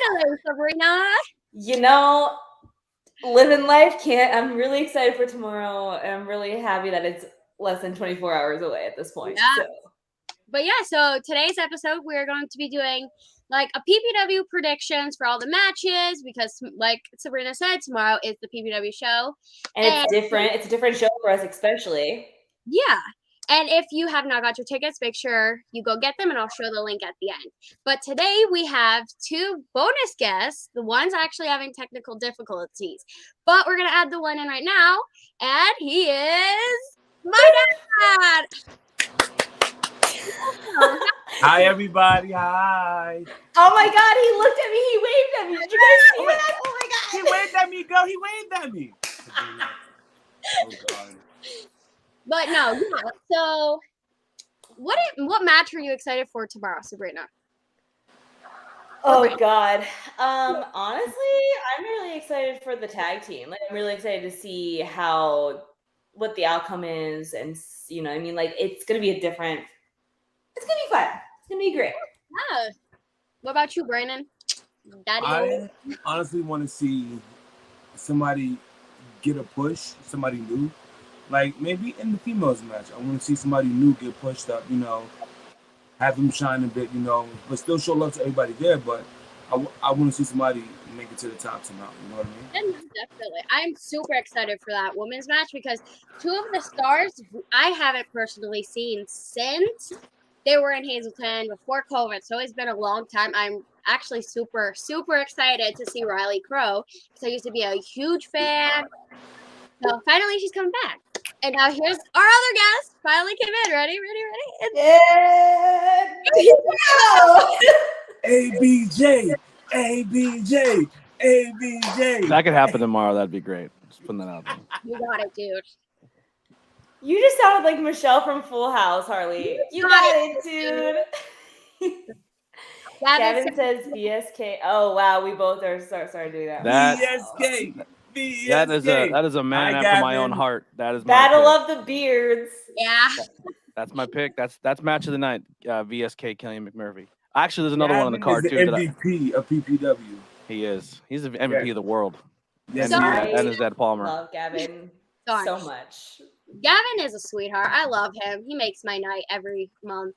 Finally, Sabrina. You know, living life can't. I'm really excited for tomorrow. And I'm really happy that it's less than 24 hours away at this point. Yeah. So. But yeah, so today's episode, we're going to be doing like a PPW predictions for all the matches because, like Sabrina said, tomorrow is the PPW show. And it's different. It's a different show for us, especially. Yeah. And if you have not got your tickets, make sure you go get them and I'll show the link at the end. But today we have two bonus guests. The one's actually having technical difficulties. But we're going to add the one in right now. And he is my dad. Hi, everybody. Hi. Oh my God, he looked at me. He waved at me. Did you guys see that? Oh my God. He waved at me, girl. He waved at me. Oh, God. But no, yeah. So what match are you excited for tomorrow, Sabrina? Oh God. Honestly, I'm really excited for the tag team. Like, I'm really excited to see what the outcome is, and you know, I mean, like, it's gonna be it's gonna be fun. It's gonna be great. Yeah. What about you, Brandon? Daddy. I honestly want to see somebody get a push, somebody new. Like maybe in the females match, I want to see somebody new get pushed up, you know, have them shine a bit, you know, but still show love to everybody there. But I want to see somebody make it to the top tonight. You know what I mean? Definitely. I'm super excited for that women's match because two of the stars I haven't personally seen since they were in Hazleton before COVID. So it's been a long time. I'm actually super, super excited to see Riley Crow because I used to be a huge fan. So finally she's coming back. And now here's our other guest. Finally came in. Ready? Yeah. ABJ. That could happen tomorrow. That'd be great. Just putting that out there. You got it, dude. You just sounded like Michelle from Full House, Harley. You got it, dude. Gavin says VSK. Oh wow, we both are starting doing that. VSK. That is a man after my own heart. That is my Battle pick. of the Beards. Yeah. That's my pick. That's match of the night. VSK Killian McMurphy. Actually, there's another one on the card too. too. MVP of PPW. He is. He's the MVP of the world. Yes, and his dad Palmer. I love Gavin so much. Gavin is a sweetheart. I love him. He makes my night every month.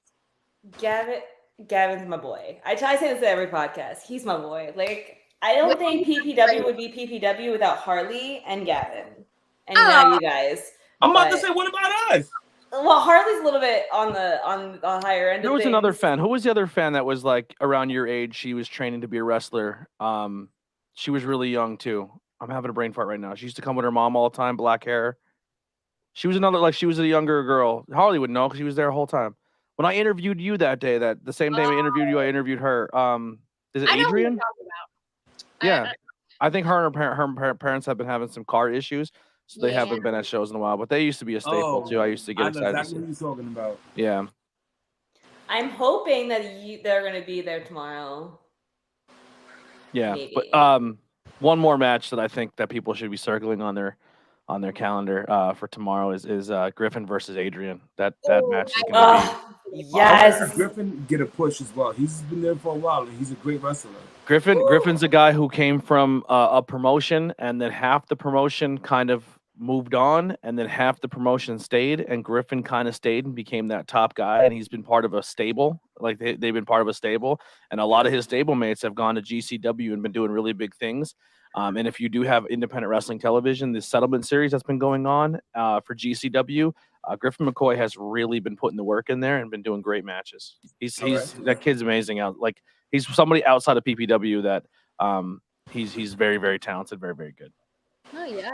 Gavin's my boy. I try to say this at every podcast. He's my boy. Like, I don't think PPW would be PPW without Harley and Gavin. And now you guys. I'm about to say, what about us? Well, Harley's a little bit on the higher end. There was another fan. Who was the other fan that was like around your age? She was training to be a wrestler. She was really young too. I'm having a brain fart right now. She used to come with her mom all the time, black hair. She was she was a younger girl. Harley would know because she was there the whole time. When I interviewed you that day, the same day I interviewed you, I interviewed her. Is it Adrian? I know who you're talking about. Yeah. I think her and her parents have been having some car issues, so they haven't been at shows in a while. But they used to be a staple too. I used to get excited. Exactly what you're talking about. Yeah. I'm hoping that they're going to be there tomorrow. Yeah, maybe. But one more match that I think that people should be circling on their calendar for tomorrow is Griffin versus Adrian. That match is going to be. Yes. Griffin get a push as well. He's been there for a while, and he's a great wrestler. Griffin's a guy who came from a promotion, and then half the promotion kind of moved on, and then half the promotion stayed, and Griffin kind of stayed and became that top guy, and he's been part of a stable. Like they've been part of a stable, and a lot of his stable mates have gone to GCW and been doing really big things. And if you do have independent wrestling television, the settlement series that's been going on for GCW, Griffin McCoy has really been putting the work in there and been doing great matches. That kid's amazing. Like he's somebody outside of PPW that he's very, very talented, very, very good. Oh yeah.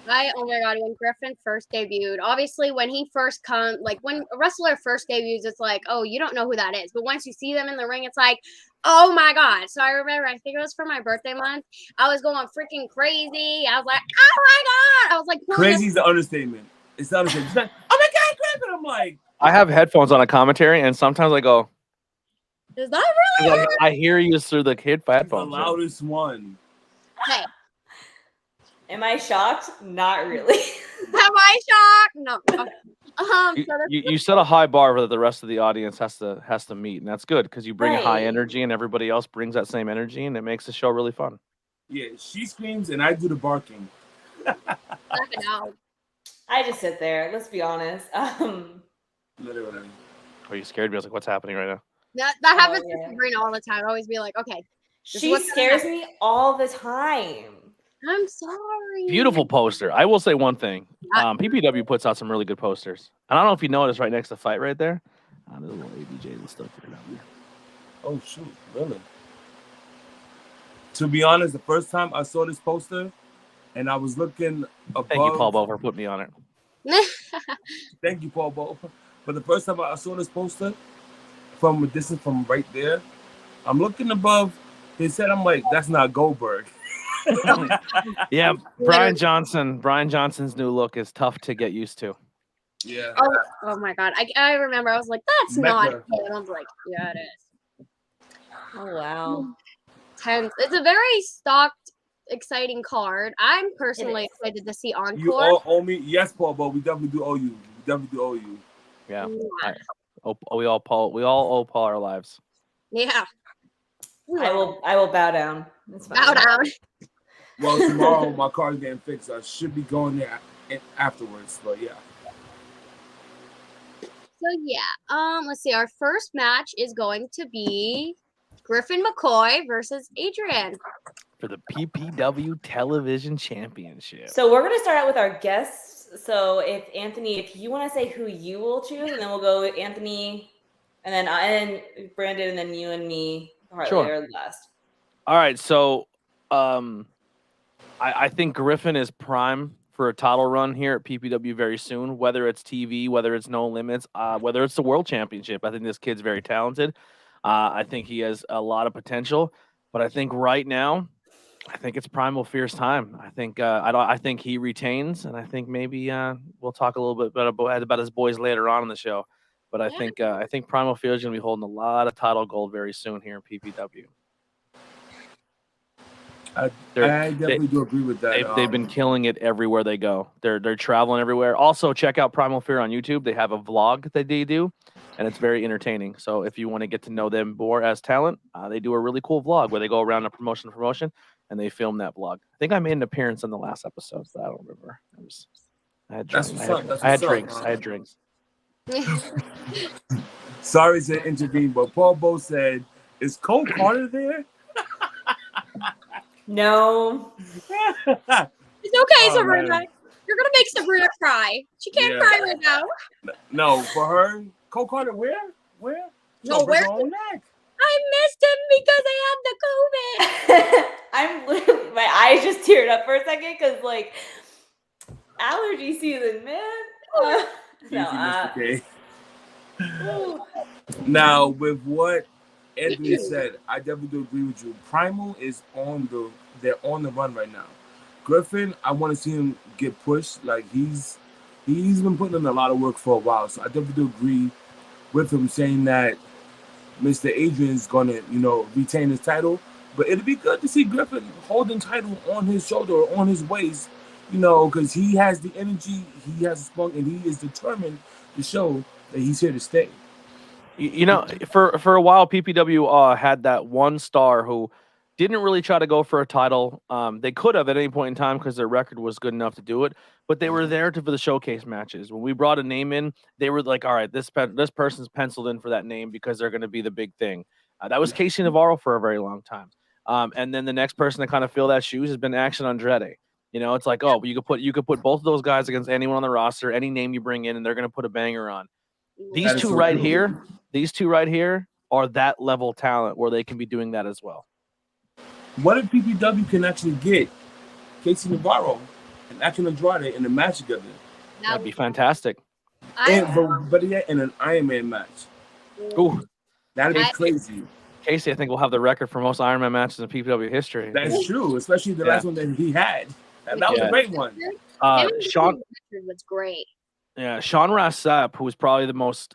Oh my God, when Griffin first debuted, obviously when he first when a wrestler first debuts, it's like, oh, you don't know who that is. But once you see them in the ring, it's like, oh my God. So I remember, I think it was for my birthday month, I was going freaking crazy. I was like, oh my God. I was like, crazy is the understatement. It's the understatement. It's like, oh my God, Griffin. I'm like, I have headphones on a commentary, and sometimes I go, is that really? Like, I hear you through the headphones. The loudest one. Hey. Am I shocked? Not really. I shocked? No. Okay. You set a high bar that the rest of the audience has to meet, and that's good because you bring a high Right. energy, and everybody else brings that same energy, and it makes the show really fun. Yeah, she screams and I do the barking. No. I just sit there. Let's be honest. Literally. Are you scared? I was like, what's happening right now? That happens yeah. to Sabrina all the time. I always be like, okay, She scares me all the time. I'm sorry. Beautiful poster. I will say one thing. PPW puts out some really good posters. And I don't know if you noticed right next to Fight right there. There's a little ABJ that's still kicking out there. Oh shoot, really? To be honest, the first time I saw this poster and I was looking above. Thank you, Paul Bo, for putting me on it. Thank you, Paul Bo. But the first time I saw this poster from a distance from right there, I'm looking above his head. I'm like, that's not Goldberg. Yeah, Brian Johnson's new look is tough to get used to. Yeah. Oh my god. I remember I was like, that's not him. And I was like, yeah, it is. Oh wow. Tense. It's a very stocked, exciting card. I'm personally excited to see Encore. You all owe me. Yes, Paul Bo. We definitely do owe you. We definitely do owe you. Yeah. We all owe Paul our lives. Yeah. I will bow down. It's fine. Bow down. Well, tomorrow my car's getting fixed. I should be going there afterwards. But yeah. So yeah. Let's see. Our first match is going to be Griffin McCoy versus Adrian for the PPW Television Championship. So we're gonna start out with our guests. So if you want to say who you will choose, and then we'll go with Anthony, and then Brandon, and then you and me. Sure. Are last. All right. So, I think Griffin is prime for a title run here at PPW very soon. Whether it's TV, whether it's No Limits, whether it's the World Championship, I think this kid's very talented. I think he has a lot of potential, but I think right now, I think it's Primal Fear's time. I think I think he retains, and I think maybe we'll talk a little bit about his boys later on in the show. But I think Primal Fear is going to be holding a lot of title gold very soon here in PPW. I definitely do agree with that. They've been killing it everywhere they go. They're traveling everywhere. Also, check out Primal Fear on YouTube. They have a vlog that they do, and it's very entertaining. So if you want to get to know them more as talent, they do a really cool vlog where they go around a promotion, and they film that vlog. I think I made an appearance in the last episode, but I don't remember. I had drinks. Sorry to intervene, but Paul Bo said, "Is Cole Carter there?" No. It's okay, Sabrina. Man. You're gonna make Sabrina cry. She can't cry right now. No, for her, Cole Carter, where? No, where? I missed him because I had the COVID. I'm literally, my eyes just teared up for a second because like allergy season, man. Now, with what Anthony said, I definitely do agree with you. Primal is they're on the run right now. Griffin, I want to see him get pushed. Like he's been putting in a lot of work for a while. So I definitely do agree with him saying that Mr. Adrian's gonna, retain his title. But it'd be good to see Griffin holding title on his shoulder or on his waist, because he has the energy, he has the spunk, and he is determined to show that he's here to stay. For a while, PPW had that one star who didn't really try to go for a title. They could have at any point in time because their record was good enough to do it, but they were there for the showcase matches. When we brought a name in, they were like, all right, this person's penciled in for that name because they're going to be the big thing. That was Casey Navarro for a very long time. And then the next person to kind of fill that shoes has been Action Andretti. It's like, oh, you could put both of those guys against anyone on the roster, any name you bring in, and they're going to put a banger on. These two right here are that level talent where they can be doing that as well. What if PPW can actually get Casey Navarro and Action Andrade in a match together? That'd be fantastic. But in an Iron Man match. Ooh, that'd be crazy. Casey, I think, will have the record for most Iron Man matches in PPW history. That's true, especially the last one that he had. That was a great one. Sean was great. Yeah, Sean Rassap, who was probably the most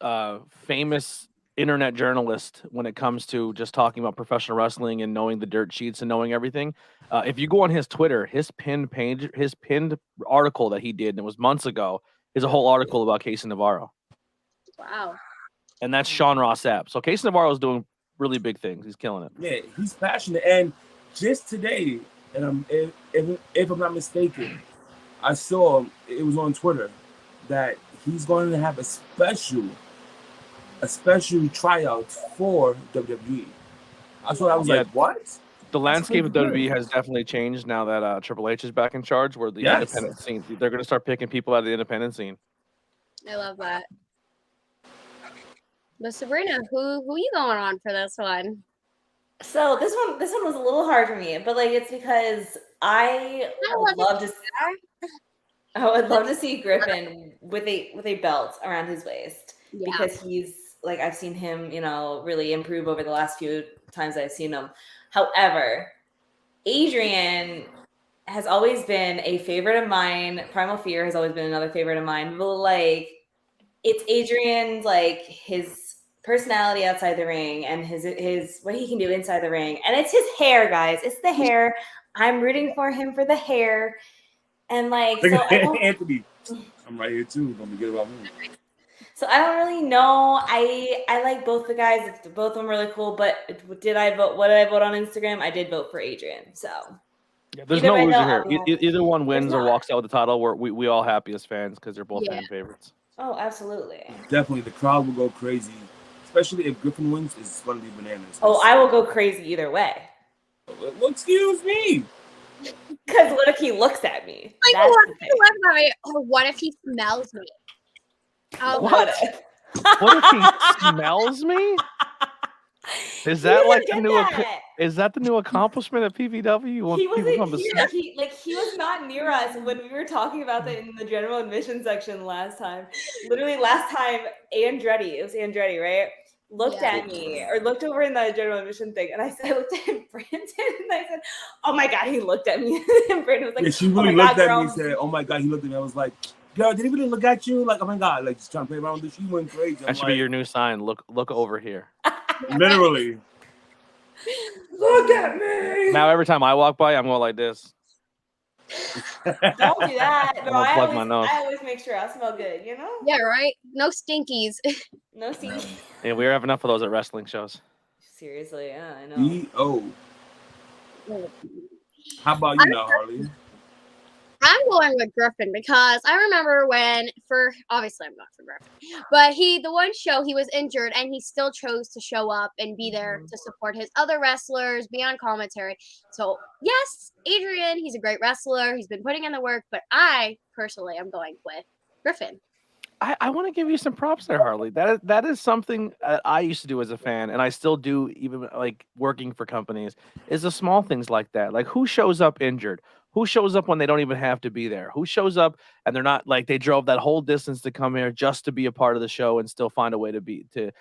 famous internet journalist when it comes to just talking about professional wrestling and knowing the dirt sheets and knowing everything. If you go on his Twitter, his pinned article that he did, and it was months ago, is a whole article about Casey Navarro. Wow. And that's Sean Ross Sapp. So Casey Navarro is doing really big things. He's killing it. Yeah, he's passionate. And just today, and if I'm not mistaken, I saw it was on Twitter that he's going to have a special tryout for WWE. I saw. I was like, what? The landscape of WWE has definitely changed now that Triple H is back in charge. Where the independent scene, they're going to start picking people out of the independent scene. I love that. But Sabrina, who you going on for this one? So this one was a little hard for me, but like it's because I would love to see Griffin with a belt around his waist because he's like I've seen him, really improve over the last few times I've seen him. However, Adrian has always been a favorite of mine. Primal Fear has always been another favorite of mine. But like it's Adrian's like his personality outside the ring and his what he can do inside the ring. And it's his hair, guys. It's the hair. I'm rooting for him for the hair. And like so Anthony, I'm right here too. Don't forget about me. So I don't really know. I like both the guys. Both of them really cool. But what did I vote on Instagram? I did vote for Adrian. So there's no loser here. Either one wins or walks out with the title. We all happy as fans because they're both fan favorites. Oh, absolutely. Definitely, the crowd will go crazy, especially if Griffin wins. It's going to be bananas. Oh, I will go crazy either way. Well, excuse me. Because what if he looks at me? Like, what if he looks at me? Or what if he smells me? What if he smells me? Is that like the new? Is that the new accomplishment at PPW? He wasn't here. He was not near us when we were talking about that in the general admission section last time. Literally last time, Andretti, right? Looked at me or looked over in the general admission thing, and I looked at Brandon, and I said, "Oh my god, he looked at me." And Brandon was like, "Yeah, she really looked at me and said, "Oh my god, he looked at me." I was like, "Girl, did he really look at you?" Like, "Oh my god!" Like, just trying to play around with it. She went crazy. That should be your new sign. Look over here. Literally. Look at me. Now every time I walk by, I'm going like this. Don't do that. No, I always make sure I smell good, Yeah, right? No stinkies. No stinkies. Yeah, we have enough of those at wrestling shows. Seriously, yeah, I know. B.O. How about you now, Harley? I'm going with Griffin because I remember obviously I'm not for Griffin, but the one show he was injured and he still chose to show up and be there to support his other wrestlers, be on commentary. So yes, Adrian, he's a great wrestler. He's been putting in the work, but I personally am going with Griffin. I want to give you some props there, Harley. That is something I used to do as a fan, and I still do, even like working for companies, is the small things like that. Like who shows up injured? Who shows up when they don't even have to be there? Who shows up and they're not like they drove that whole distance to come here just to be a part of the show and still find a way to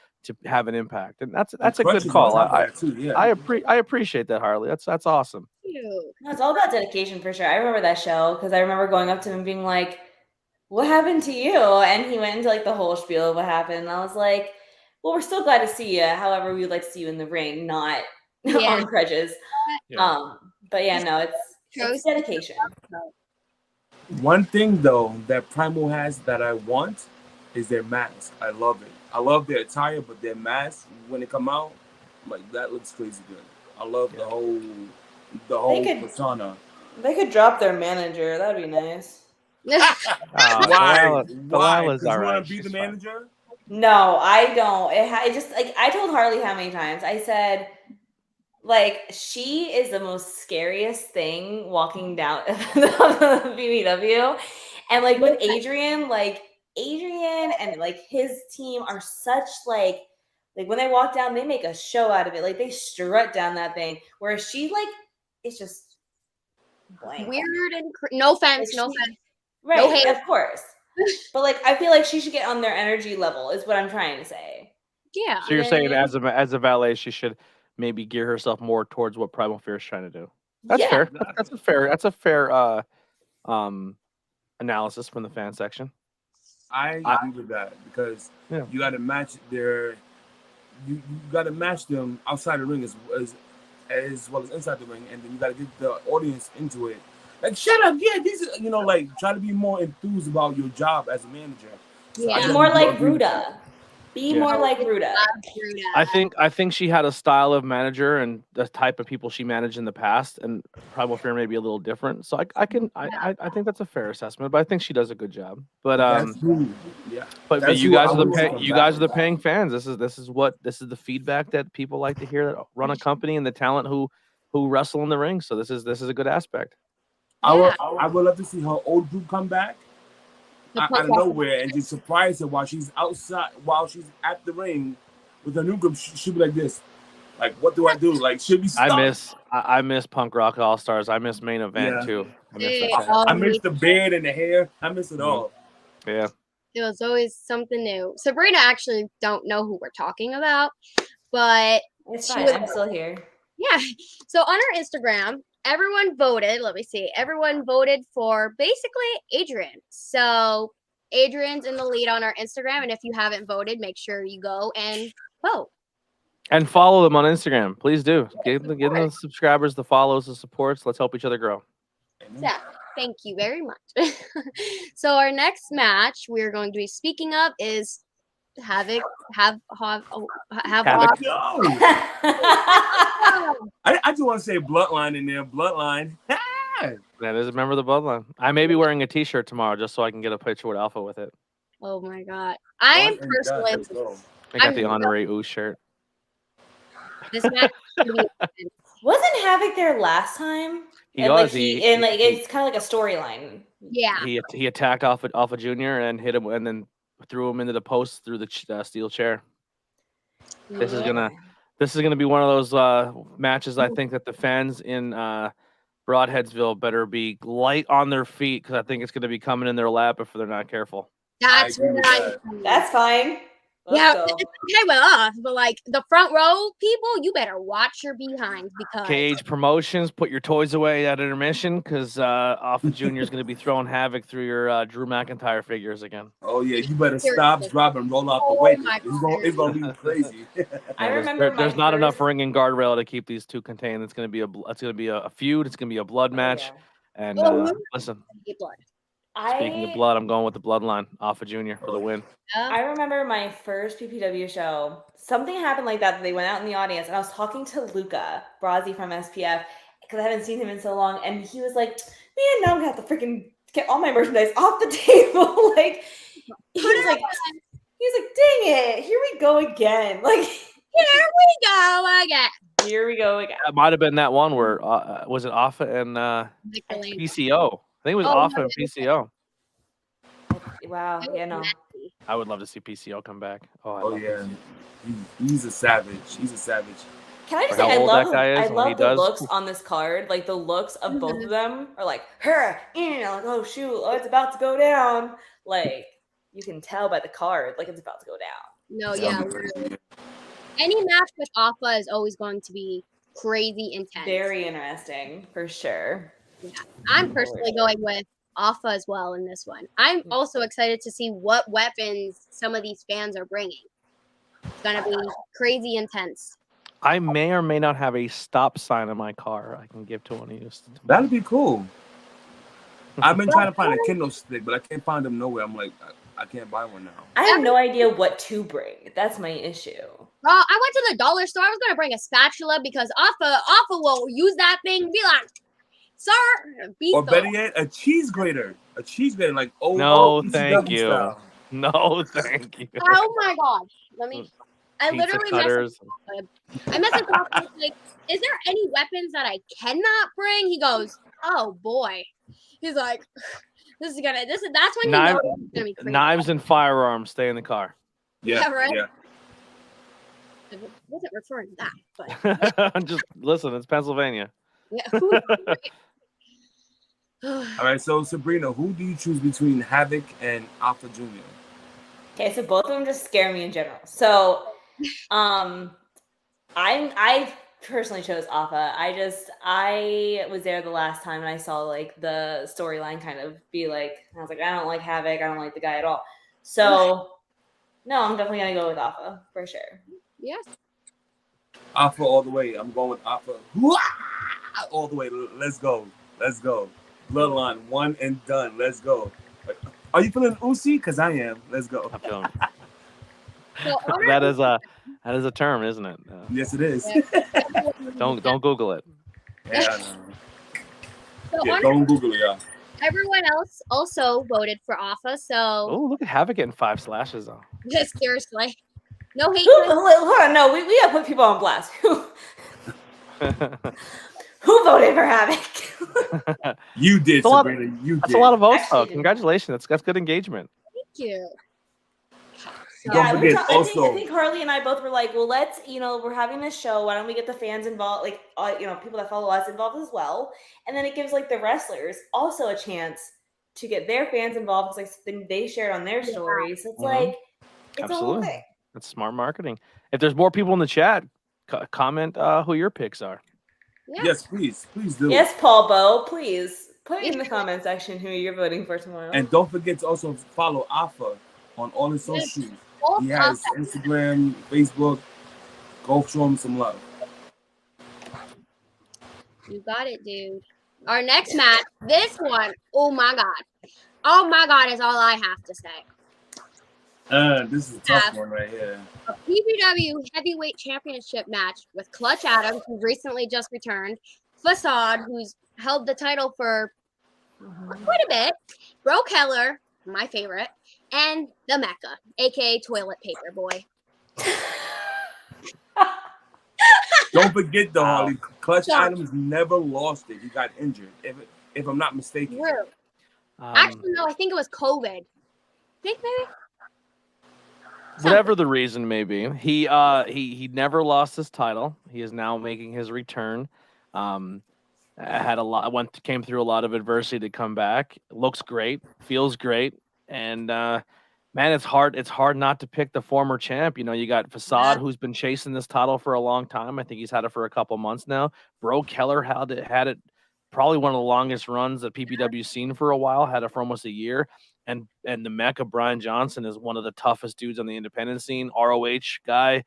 have an impact? And that's a good call. I appreciate that, Harley. That's awesome. No, it's all about dedication for sure. I remember that show because I remember going up to him and being like, "What happened to you?" And he went into like the whole spiel of what happened. And I was like, "Well, we're still glad to see you. However, we would like to see you in the ring, not on crutches." Yeah. But yeah, no, it's dedication. One thing though that Primal has that I want is their mask. I love it. I love their attire, but their mask when they come out, I'm like, that looks crazy good. I love the whole persona. They could drop their manager. That'd be nice. Why? Delilah's all right. You want to be the manager? No, I don't. It just like I told Harley how many times I said. Like, she is the most scariest thing walking down the BBW. And, like, with Adrian and, like, his team are such, like, when they walk down, they make a show out of it. Like, they strut down that thing. Whereas she, like, it's just blank. Weird and no offense, no offense. Right, no hate. Of course. But, like, I feel like she should get on their energy level is what I'm trying to say. Yeah. So you're saying as a valet, she should maybe gear herself more towards what Primal Fear is trying to do. That's fair. That's a fair analysis from the fan section. I agree with that because you got to match you got to match them outside the ring as well as inside the ring, and then you got to get the audience into it. Like, shut up, yeah, these, like, try to be more enthused about your job as a manager. So Yeah. Be more like Ruda. Be more like Ruda. I think she had a style of manager and the type of people she managed in the past, and Primal Fear may be a little different. So I think that's a fair assessment, but I think she does a good job. But but you guys are the paying fans. This is the feedback that people like to hear that run a company and the talent who wrestle in the ring. So this is a good aspect. I would love to see her old group come back out of nowhere and just surprise her while she's at the ring with her new group. She'll be like this. Like, what do I do? Like, she'll be stuck. I miss Punk Rock All Stars. I miss Main Event too. I miss the beard and the hair. I miss it all. Yeah. It was always something new. Sabrina actually don't know who we're talking about, but it's fine. I'm still here. Yeah. So on our Instagram, everyone voted. Let me see. Everyone voted for basically Adrian. So Adrian's in the lead on our Instagram, and if you haven't voted, make sure you go and vote. And follow them on Instagram. Please do. Give them the subscribers, the follows, the supports. Let's help each other grow. Yeah. Thank you very much. So our next match we're going to be speaking of is Havoc. I just want to say Bloodline in there. Bloodline. That is a member of the Bloodline. I may be wearing a T-shirt tomorrow just so I can get a picture with Alpha with it. Oh my God. I am personally. I got the honorary Ooze shirt. This match wasn't Havoc there last time? He was. It's kind of like a storyline. Yeah. He attacked Alpha Junior and hit him, and then threw him into the post through the steel chair. This is gonna be one of those matches. I think that the fans in Broadheadsville better be light on their feet, because I think it's gonna be coming in their lap if they're not careful. That's fine. It's okay with us, but like the front row people, you better watch your behinds, because Cage Promotions, put your toys away at intermission, because Alpha Junior is going to be throwing havoc through your Drew McIntyre figures again. Oh yeah, you better stop, drop, and roll out the way. It's gonna be crazy. I remember there's not enough ring and guardrail to keep these two contained. It's going to be a feud. It's going to be a blood match. Yeah. And listen. Speaking of blood, I'm going with the Bloodline, Alpha Junior for the win. I remember my first PPW show. Something happened like that. They went out in the audience, and I was talking to Luca Brazzi from SPF, because I haven't seen him in so long, and he was like, "Man, now I'm gonna have to freaking get all my merchandise off the table." Like, he was like, "Dang it, here we go again!" Like, here we go again. It might have been that one where was it Alpha and PCO? I think it was Alpha and PCO. Wow, yeah, no. I would love to see PCO come back. Oh yeah, he's a savage. He's a savage. Can I just say, I love the looks on this card. Like, the looks of both of them are like, like, oh shoot, it's about to go down. Like, you can tell by the card, like, it's about to go down. No, yeah, literally. Any match with Alpha is always going to be crazy intense. Very interesting, for sure. Yeah, I'm personally going with Alpha as well in this one. I'm also excited to see what weapons some of these fans are bringing. It's gonna be crazy intense. I may or may not have a stop sign in my car I can give to one of you. That'd be cool. I've been trying to find a Kindle stick, but I can't find them nowhere. I'm like, I can't buy one now. I have no idea what to bring. That's my issue. I went to the dollar store. I was gonna bring a spatula, because Alpha will use that thing and be like, "Sir, or better yet, a cheese grater. A cheese grater, like thank you. Style. No, thank you. Oh my gosh. I literally messaged him, like, is there any weapons that I cannot bring? He goes, oh boy. He's like, that's when you know it's gonna be crazy. Knives and firearms stay in the car. Yeah, right. Yeah. I wasn't referring to that, but just listen, it's Pennsylvania. Yeah. All right, so Sabrina, who do you choose between Havoc and Alpha Junior? Okay, so both of them just scare me in general. So, I personally chose Alpha. I was there the last time, and I saw like the storyline kind of be like, I was like, I don't like Havoc. I don't like the guy at all. So, no, I'm definitely gonna go with Alpha for sure. Yes. Alpha all the way. I'm going with Alpha. All the way. Let's go. Let's go. Bloodline, one and done. Let's go. Are you feeling Uzi? Because I am. Let's go. I'm feeling it. So That is a term, isn't it? Yes, it is. Don't Google it. Yeah, So yeah, don't Google it, y'all. everyone else also voted for Alpha, so Oh, look at Havoc getting 5 slashes though. just seriously. No hate. Hold on, no, we gotta put people on blast. Who voted for Havoc? You did, Sabrina. You did. That's a lot of votes, though. Actually, Congratulations. That's good engagement. Thank you. So, Don't forget, I also, think Harley and I both were like, well, let's, we're having this show. Why don't we get the fans involved? Like, people that follow us involved as well. And then it gives like the wrestlers also a chance to get their fans involved because like they share it on their stories. It's like, it's a whole thing. That's smart marketing. If there's more people in the chat, comment who your picks are. yeah. yes, please do. Yes, Paul Bo, please put in the comment section who you're voting for tomorrow. And don't forget to also follow Alpha on all his socials. He has Instagram, Facebook. Go show him some love. You got it, dude. Our next match, this one, oh my god. Oh my god is all I have to say. This is a tough one right here. A PPW Heavyweight Championship match with Clutch Adams, who recently just returned, Facade, who's held the title for quite a bit, Bro Keller, my favorite, and the Mecca, aka Toilet Paper Boy. Don't forget though, Harley. Clutch Adams never lost it. He got injured, if I'm not mistaken. True. Actually, no, I think it was COVID. I think maybe. Whatever the reason may be, he never lost his title. He is now making his return. Came through a lot of adversity to come back. Looks great, feels great, and man, it's hard not to pick the former champ. You got Facade, who's been chasing this title for a long time. I think he's had it for a couple months now. Bro Keller had it probably one of the longest runs that PPW's seen for a while. Had it for almost a year. And the Mecca, Brian Johnson, is one of the toughest dudes on the independent scene. ROH guy.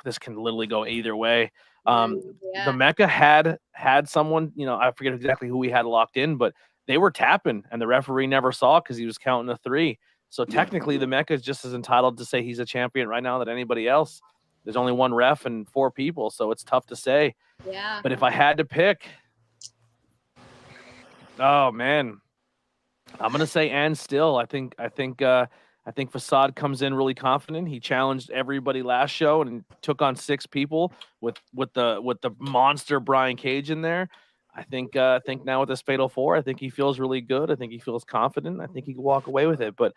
This can literally go either way. The Mecca had someone, I forget exactly who he had locked in, but they were tapping, and the referee never saw because he was counting a 3. So technically, the Mecca is just as entitled to say he's a champion right now than anybody else. There's only one ref and 4 people, so it's tough to say. Yeah. But if I had to pick, oh man, I'm gonna say and still. I think Facade comes in really confident. He challenged everybody last show and took on 6 people with the monster Brian Cage in there. I think now with this Fatal 4, I think he feels really good. I think he feels confident. I think he can walk away with it. But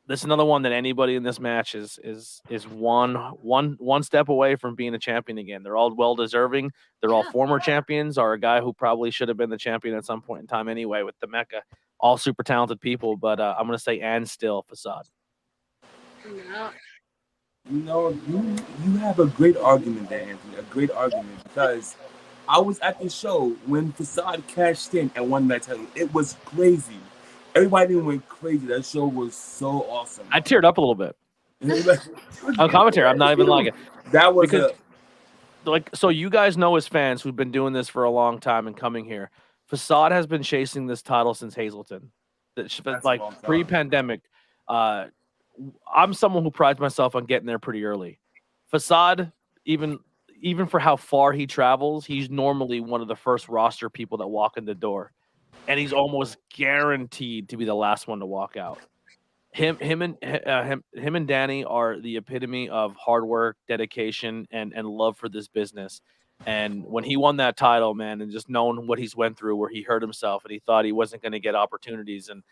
this is another one that anybody in this match is one step away from being a champion again. They're all well deserving. They're all former champions, or a guy who probably should have been the champion at some point in time anyway with the Mecca. All super talented people, but I'm going to say and still Facade. You have a great argument there, Anthony. A great argument, because I was at the show when Facade cashed in and won that title. It was crazy. Everybody went crazy. That show was so awesome. I teared up a little bit. On commentary, I'm not even lying. That was so you guys know as fans who've been doing this for a long time and coming here, Facade has been chasing this title since Hazleton. Like pre-pandemic. I'm someone who prides myself on getting there pretty early. Facade, even for how far he travels, he's normally one of the first roster people that walk in the door, and he's almost guaranteed to be the last one to walk out. Him and Danny are the epitome of hard work, dedication, and love for this business. And when he won that title, man, and just knowing what he's went through, where he hurt himself and he thought he wasn't going to get opportunities, and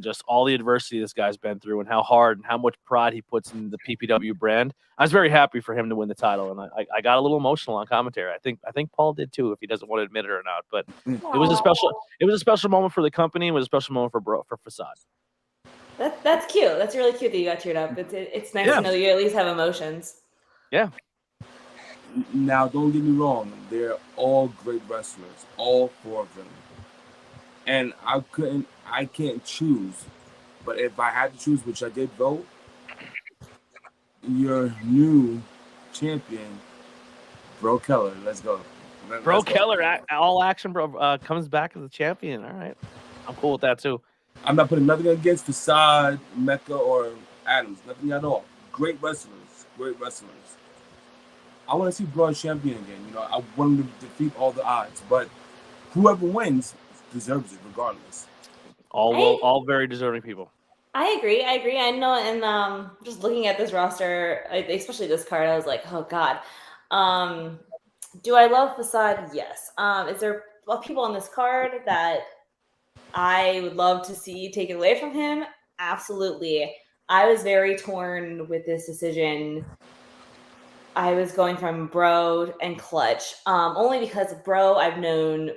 just all the adversity this guy's been through, and how hard and how much pride he puts in the PPW brand, I was very happy for him to win the title, and I got a little emotional on commentary. I think Paul did too, if he doesn't want to admit it or not. But it was a special moment for the company. It was a special moment for Facade. That's cute. That's really cute that you got teared up. It's nice to know you at least have emotions. Yeah. Now, don't get me wrong. They're all great wrestlers, all 4 of them. And I can't choose. But if I had to choose, which I did vote, your new champion, Bro Keller. Let's go. Bro Let's go. Keller, all action, bro, comes back as a champion. All right, I'm cool with that too. I'm not putting nothing against Facade, Mecca, or Adams. Nothing at all. Great wrestlers. Great wrestlers. I want to see Braun champion again. You know, I want him to defeat all the odds. But whoever wins deserves it regardless. All very deserving people. I agree. I know, and just looking at this roster, especially this card, I was like, oh god. Do I love Facade? Yes. Is there people on this card that I would love to see taken away from him? Absolutely. I was very torn with this decision. I was going from Bro and Clutch, only because Bro I've known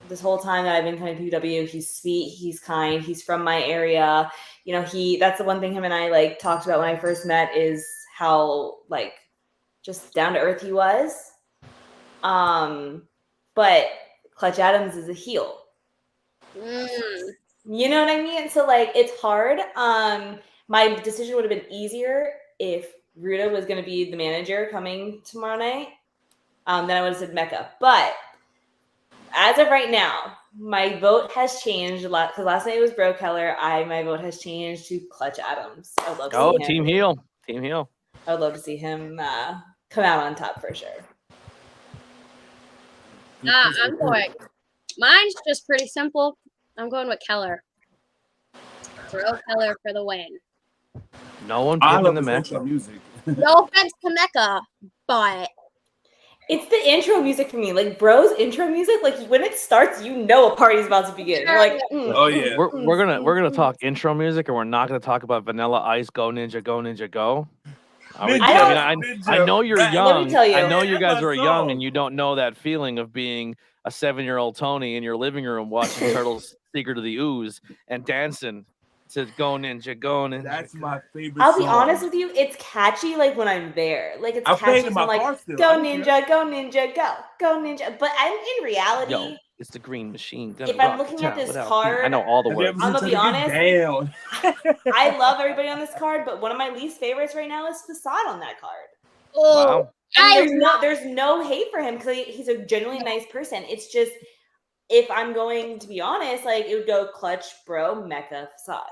this whole time that I've been coming to PPW. He's sweet, he's kind, he's from my area. You know, that's the one thing him and I like talked about when I first met is how like just down to earth he was. But Clutch Adams is a heel. You know what I mean? So like it's hard. My decision would have been easier if Ruda was going to be the manager coming tomorrow night. Then I would have said Mecca. But as of right now, my vote has changed a lot because last night it was Bro Keller. My vote has changed to Clutch Adams. I would love to see him. Team heel. Team heel. I would love to see him come out on top for sure. I'm going. Mine's just pretty simple. I'm going with Keller. Bro Keller for the win. No one I giving love the his match. intro music. No offense to Mecca, but it's the intro music for me. Like Bro's intro music, like when it starts, you know a party's about to begin. You're like, oh yeah. We're gonna talk intro music, and we're not gonna talk about Vanilla Ice. Go Ninja, go Ninja, go. I know you're young. Let me tell you. I know you guys are young, and you don't know that feeling of being a 7-year-old Tony in your living room watching Turtles Secret of the Ooze and dancing to Go Ninja, Go Ninja. That's my favorite I'll be song. honest with you, it's catchy like when I'm there. Like it's I'm catchy. So I'm like, still. go ninja, go ninja, go ninja. But I'm in reality. Yo, it's the green machine. If I'm looking at this card, I know all the words. I'm gonna be honest. I love everybody on this card, but one of my least favorites right now is Facade on that card. Oh, wow. There's no hate for him because he's a genuinely nice person. It's just if I'm going to be honest, like it would go Clutch, Bro, Mecca, Facade.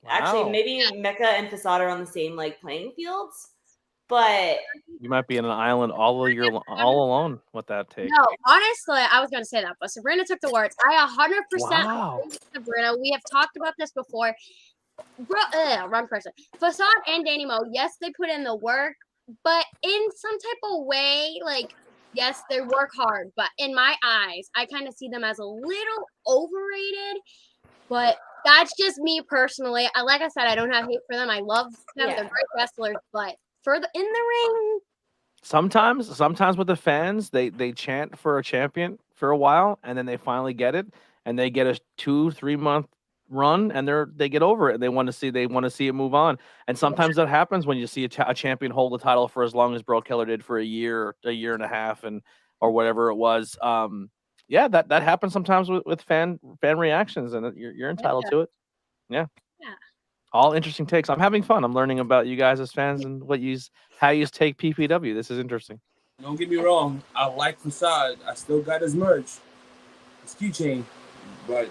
Wow. Actually, maybe Mecca and Facade are on the same like playing fields, but you might be in an island all alone with that take. No, honestly, I was going to say that, but Sabrina took the words. I 100% agree with Sabrina. We have talked about this before. Wrong person. Facade and Danny Mo, yes, they put in the work, but in some type of way, like, yes, they work hard, but in my eyes, I kind of see them as a little overrated, but that's just me personally. Like I said, I don't have hate for them. I love them. Yeah. They're great wrestlers, but in the ring. Sometimes with the fans, they chant for a champion for a while, and then they finally get it, and they get a 2-3 month run, and they get over it. And they want to see it move on. And sometimes that happens when you see a champion hold the title for as long as Bro Keller did for a year and a half, or whatever it was. Yeah, that happens sometimes with fan reactions, and you're entitled to it. Yeah. All interesting takes. I'm having fun. I'm learning about you guys as fans and how you take PPW. This is interesting. Don't get me wrong. I like Facade. I still got his merch, his keychain, but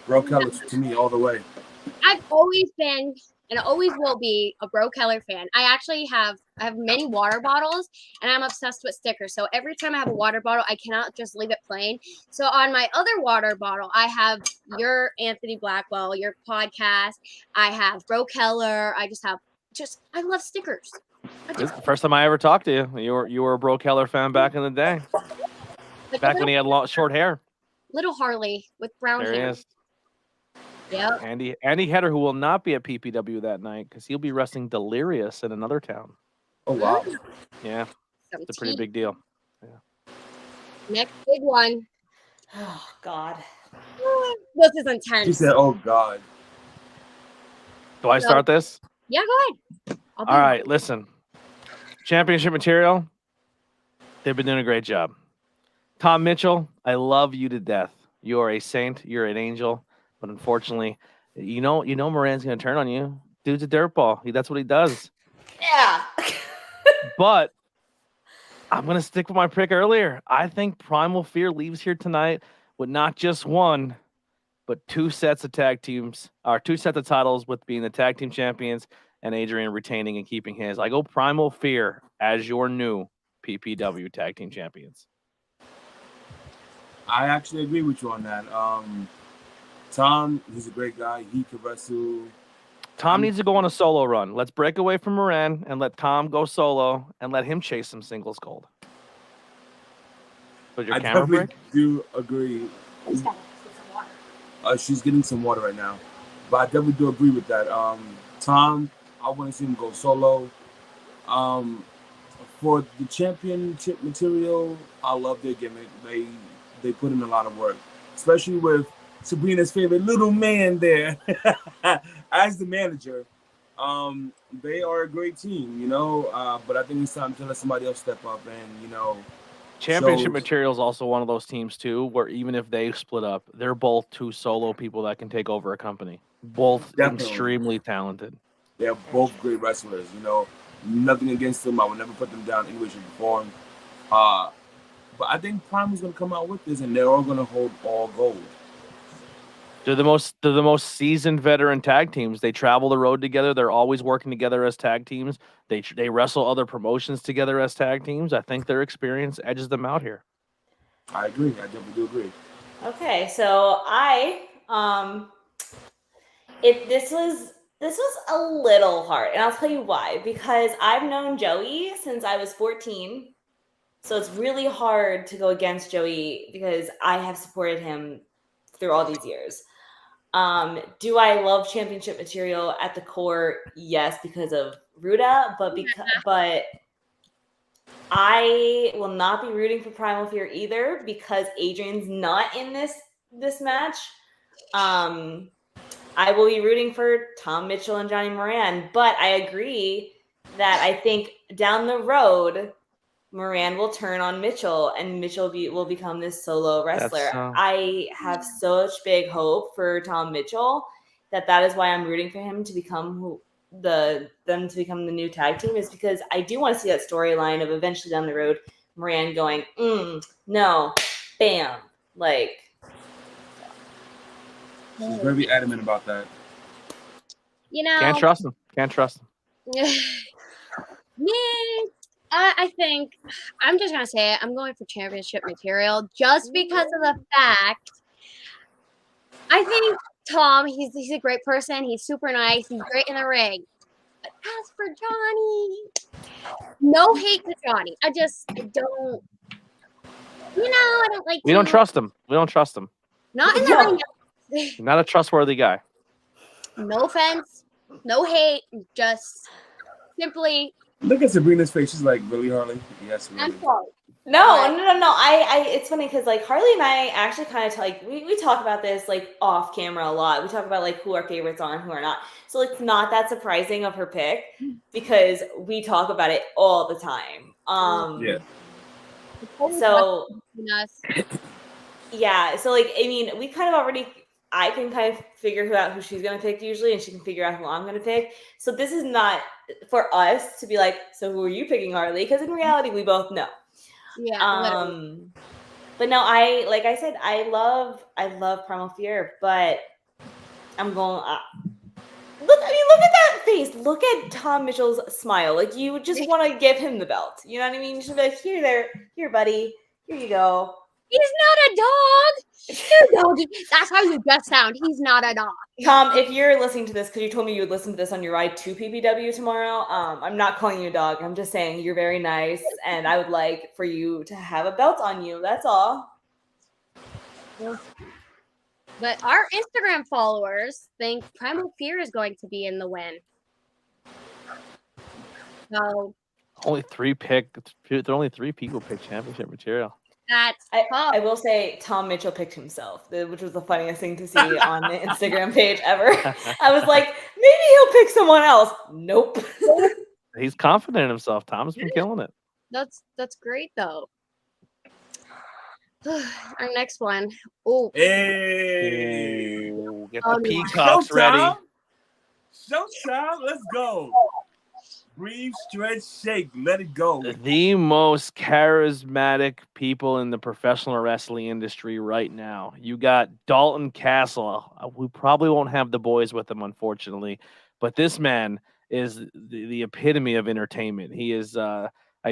Bro Keller to me all the way. I've always been and always will be a Bro Keller fan. I have many water bottles, and I'm obsessed with stickers. So every time I have a water bottle, I cannot just leave it plain. So on my other water bottle, I have your Anthony Blackwell, your podcast. I have Bro Keller. I love stickers. This is the first time I ever talked to you. You were a Bro Keller fan back in the day. Back when he had short hair. Little Harley with brown hair. There he is. Yeah. Andy Header, who will not be at PPW that night because he'll be wrestling Delirious in another town. Oh wow! Yeah, it's a pretty big deal. Yeah. Next big one. Oh God, this is intense. She said, "Oh God." Do I start this? Yeah, go ahead. All right, listen. Championship material. They've been doing a great job. Tom Mitchell, I love you to death. You are a saint. You're an angel. But unfortunately, you know Moran's going to turn on you. Dude's a dirtball. That's what he does. Yeah. But I'm going to stick with my pick earlier. I think Primal Fear leaves here tonight with not just one, but 2 sets of tag teams, or 2 sets of titles, with being the tag team champions and Adrian retaining and keeping his. I go Primal Fear as your new PPW tag team champions. I actually agree with you on that. Tom, he's a great guy. He could wrestle. Tom needs to go on a solo run. Let's break away from Moran and let Tom go solo and let him chase some singles gold. But your I camera definitely break? do agree. She's getting some water right now. But I definitely do agree with that. Tom, I want to see him go solo. For the championship material, I love their gimmick. They put in a lot of work, especially with Sabrina's favorite little man there as the manager. They are a great team, you know. But I think it's time to let somebody else step up and, you know. Championship material is also one of those teams too, where even if they split up, they're both 2 solo people that can take over a company. Both extremely talented. They're both great wrestlers, you know. Nothing against them. I would never put them down any way, shape, or form. But I think Primal's going to come out with this, and they're all going to hold all gold. They're the most seasoned veteran tag teams. They travel the road together. They're always working together as tag teams. They wrestle other promotions together as tag teams. I think their experience edges them out here. I agree. I definitely do agree. Okay, so this was a little hard, and I'll tell you why. Because I've known Joey since I was 14, so it's really hard to go against Joey because I have supported him through all these years. Do I love championship material at the core? Yes, because of Ruda, but I will not be rooting for Primal Fear either because Adrian's not in this match. I will be rooting for Tom Mitchell and Johnny Moran, but I agree that I think down the road, Moran will turn on Mitchell, and Mitchell will become this solo wrestler. I have such big hope for Tom Mitchell that is why I'm rooting for him to become the new tag team, is because I do want to see that storyline of eventually down the road, Moran going, no, bam, like. She's very adamant about that. You know, Can't trust him. Me, I think I'm just gonna say it. I'm going for championship material just because of the fact. I think Tom, he's a great person. He's super nice. He's great in the ring. But as for Johnny, no hate to Johnny. I don't. I don't like. We don't trust him. Not in the ring. You're not a trustworthy guy. No offense, no hate, just simply. Look at Sabrina's face. She's like, really, Harley? Yes, really. I'm sorry. No. I it's funny because like Harley and I actually kind of like we talk about this like off camera a lot. We talk about like who our favorites are and who are not. So it's not that surprising of her pick because we talk about it all the time. Yeah. So yeah. So like I mean, we kind of already. I can kind of figure out who she's going to pick usually, and she can figure out who I'm going to pick. So this is not for us to be like, so who are you picking, Harley? Because in reality, we both know. Yeah. But no, like I said, I love Primal Fear, but I'm going. Look at that face. Look at Tom Mitchell's smile. Like you just want to give him the belt. You know what I mean? You should be like, here, buddy. Here you go. He's not a dog. That's how you just sound. He's not a dog. Tom, if you're listening to this, because you told me you would listen to this on your ride to PPW tomorrow, I'm not calling you a dog. I'm just saying you're very nice, and I would like for you to have a belt on you. That's all. But our Instagram followers think Primal Fear is going to be in the win. So only 3 people pick championship material. That's I will say Tom Mitchell picked himself, which was the funniest thing to see on the Instagram page ever. I was like, maybe he'll pick someone else. Nope. He's confident in himself. Tom's been killing it. That's great though. Our next one. Oh. Hey. Get the peacocks ready. Showtime. Let's go. Breathe, stretch, shake. Let it go. The most charismatic people in the professional wrestling industry right now. You got Dalton Castle. We probably won't have the boys with him, unfortunately, but this man is the epitome of entertainment. He is a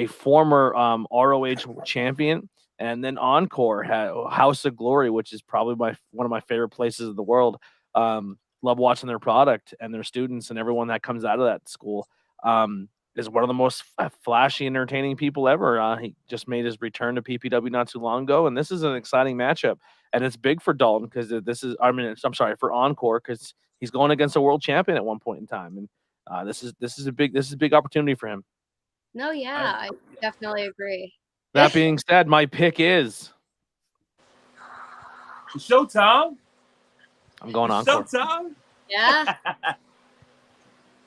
former ROH champion, and then Encore House of Glory, which is probably one of my favorite places in the world. Love watching their product and their students and everyone that comes out of that school. Is one of the most flashy, entertaining people ever. He just made his return to PPW not too long ago, and this is an exciting matchup. And it's big for Dalton because I'm sorry, for Encore, because he's going against a world champion at one point in time, and this is a big opportunity for him. No, yeah, I definitely agree. That being said, my pick is Showtime. I'm going Encore. Showtime. Yeah,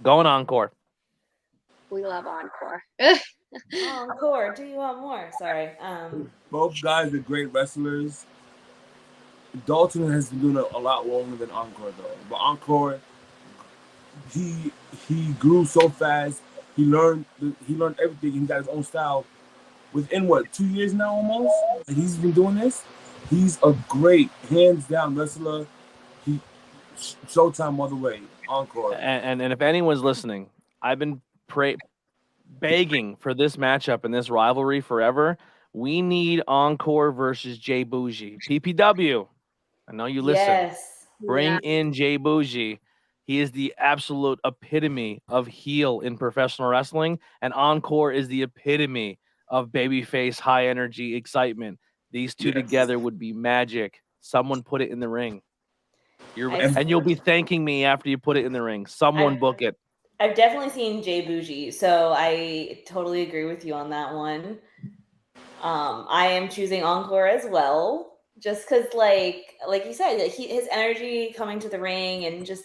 Going Encore. we love Encore. Encore. Do you want more? Sorry. Both guys are great wrestlers. Dalton has been doing it a lot longer than Encore, though. But Encore, he grew so fast. He learned everything. He got his own style. Within 2 years now, almost. And he's been doing this. He's a great, hands down wrestler. He Showtime all the way. Encore. And if anyone's listening, I've been begging for this matchup and this rivalry forever. We need Encore versus Jay Bougie. PPW. I know you listen. Yes. Bring in Jay Bougie. He is the absolute epitome of heel in professional wrestling, and Encore is the epitome of babyface, high energy, excitement. These two together would be magic. Someone put it in the ring. And you'll be thanking me after you put it in the ring. Someone book it. I've definitely seen Jay Bougie, so I totally agree with you on that one. I am choosing Encore as well, just because, like you said, his energy coming to the ring and just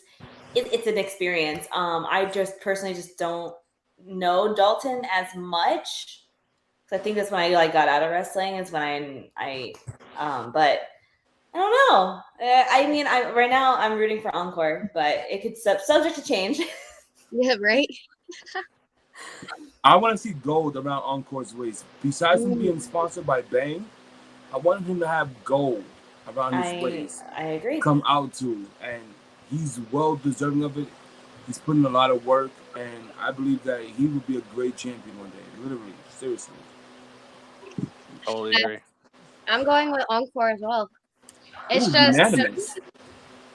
it's an experience. I just personally don't know Dalton as much, because I think that's when I got out of wrestling. Is when but I don't know. I mean, right now I'm rooting for Encore, but it could subject to change. Yeah, right. I want to see gold around Encore's waist. Besides him being sponsored by Bang, I want him to have gold around his waist. I agree. Come out to, and he's well deserving of it. He's putting a lot of work, and I believe that he would be a great champion one day. Literally, seriously. Totally agree. I'm going with Encore as well. It's Unanimous.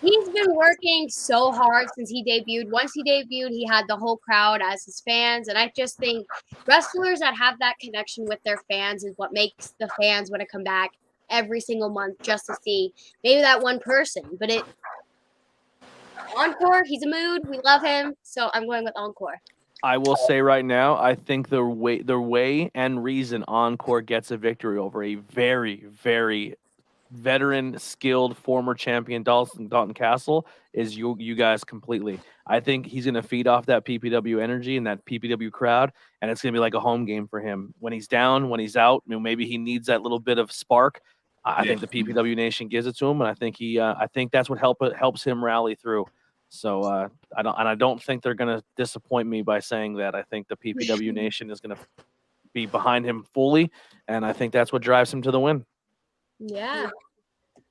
He's been working so hard since he debuted. Once he debuted, he had the whole crowd as his fans. And I just think wrestlers that have that connection with their fans is what makes the fans want to come back every single month just to see maybe that one person. But Encore, he's a mood. We love him. So I'm going with Encore. I will say right now, I think the way and reason Encore gets a victory over a very, very veteran, skilled, former champion Dalton Castle is you guys completely. I think he's going to feed off that PPW energy and that PPW crowd, and it's going to be like a home game for him. When he's down, when he's out, maybe he needs that little bit of spark. I think the PPW Nation gives it to him, and I think that's what helps him rally through. So I don't think they're going to disappoint me by saying that. I think the PPW Nation is going to be behind him fully, and I think that's what drives him to the win. Yeah.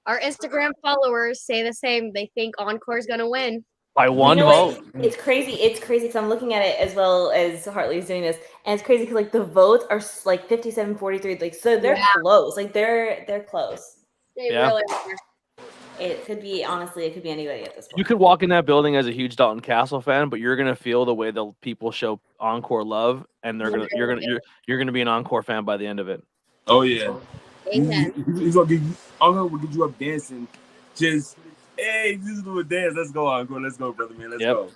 Our Instagram followers say the same. They think Encore's going to win. By one vote. It's crazy. It's crazy because I'm looking at it as well as Hartley is doing this, and it's crazy because the votes are 57-43. So they're close. They're close. They really are. It could be anybody at this point. You could walk in that building as a huge Dalton Castle fan, but you're gonna feel the way the people show Encore love, and you're gonna be an Encore fan by the end of it. Oh yeah. Amen. He's gonna Encore will get you up dancing. Just hey, just do a dance. Let's go, Encore. Let's go, brother man. Let's go.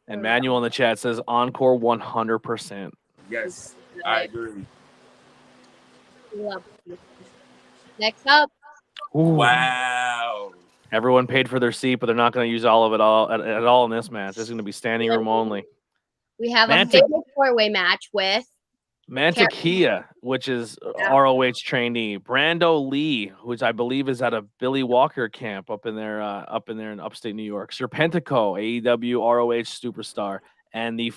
And Manuel in the chat says Encore 100%. Yes, I agree. Next up. Ooh. Wow. Everyone paid for their seat, but they're not going to use all of it at all in this match. This is going to be standing room only. We have a fatal four-way match with Mantequilla, which is ROH trainee, Brando Lee, which I believe is at a Billy Walker camp up in there in upstate New York, Serpentico, AEW ROH superstar, and the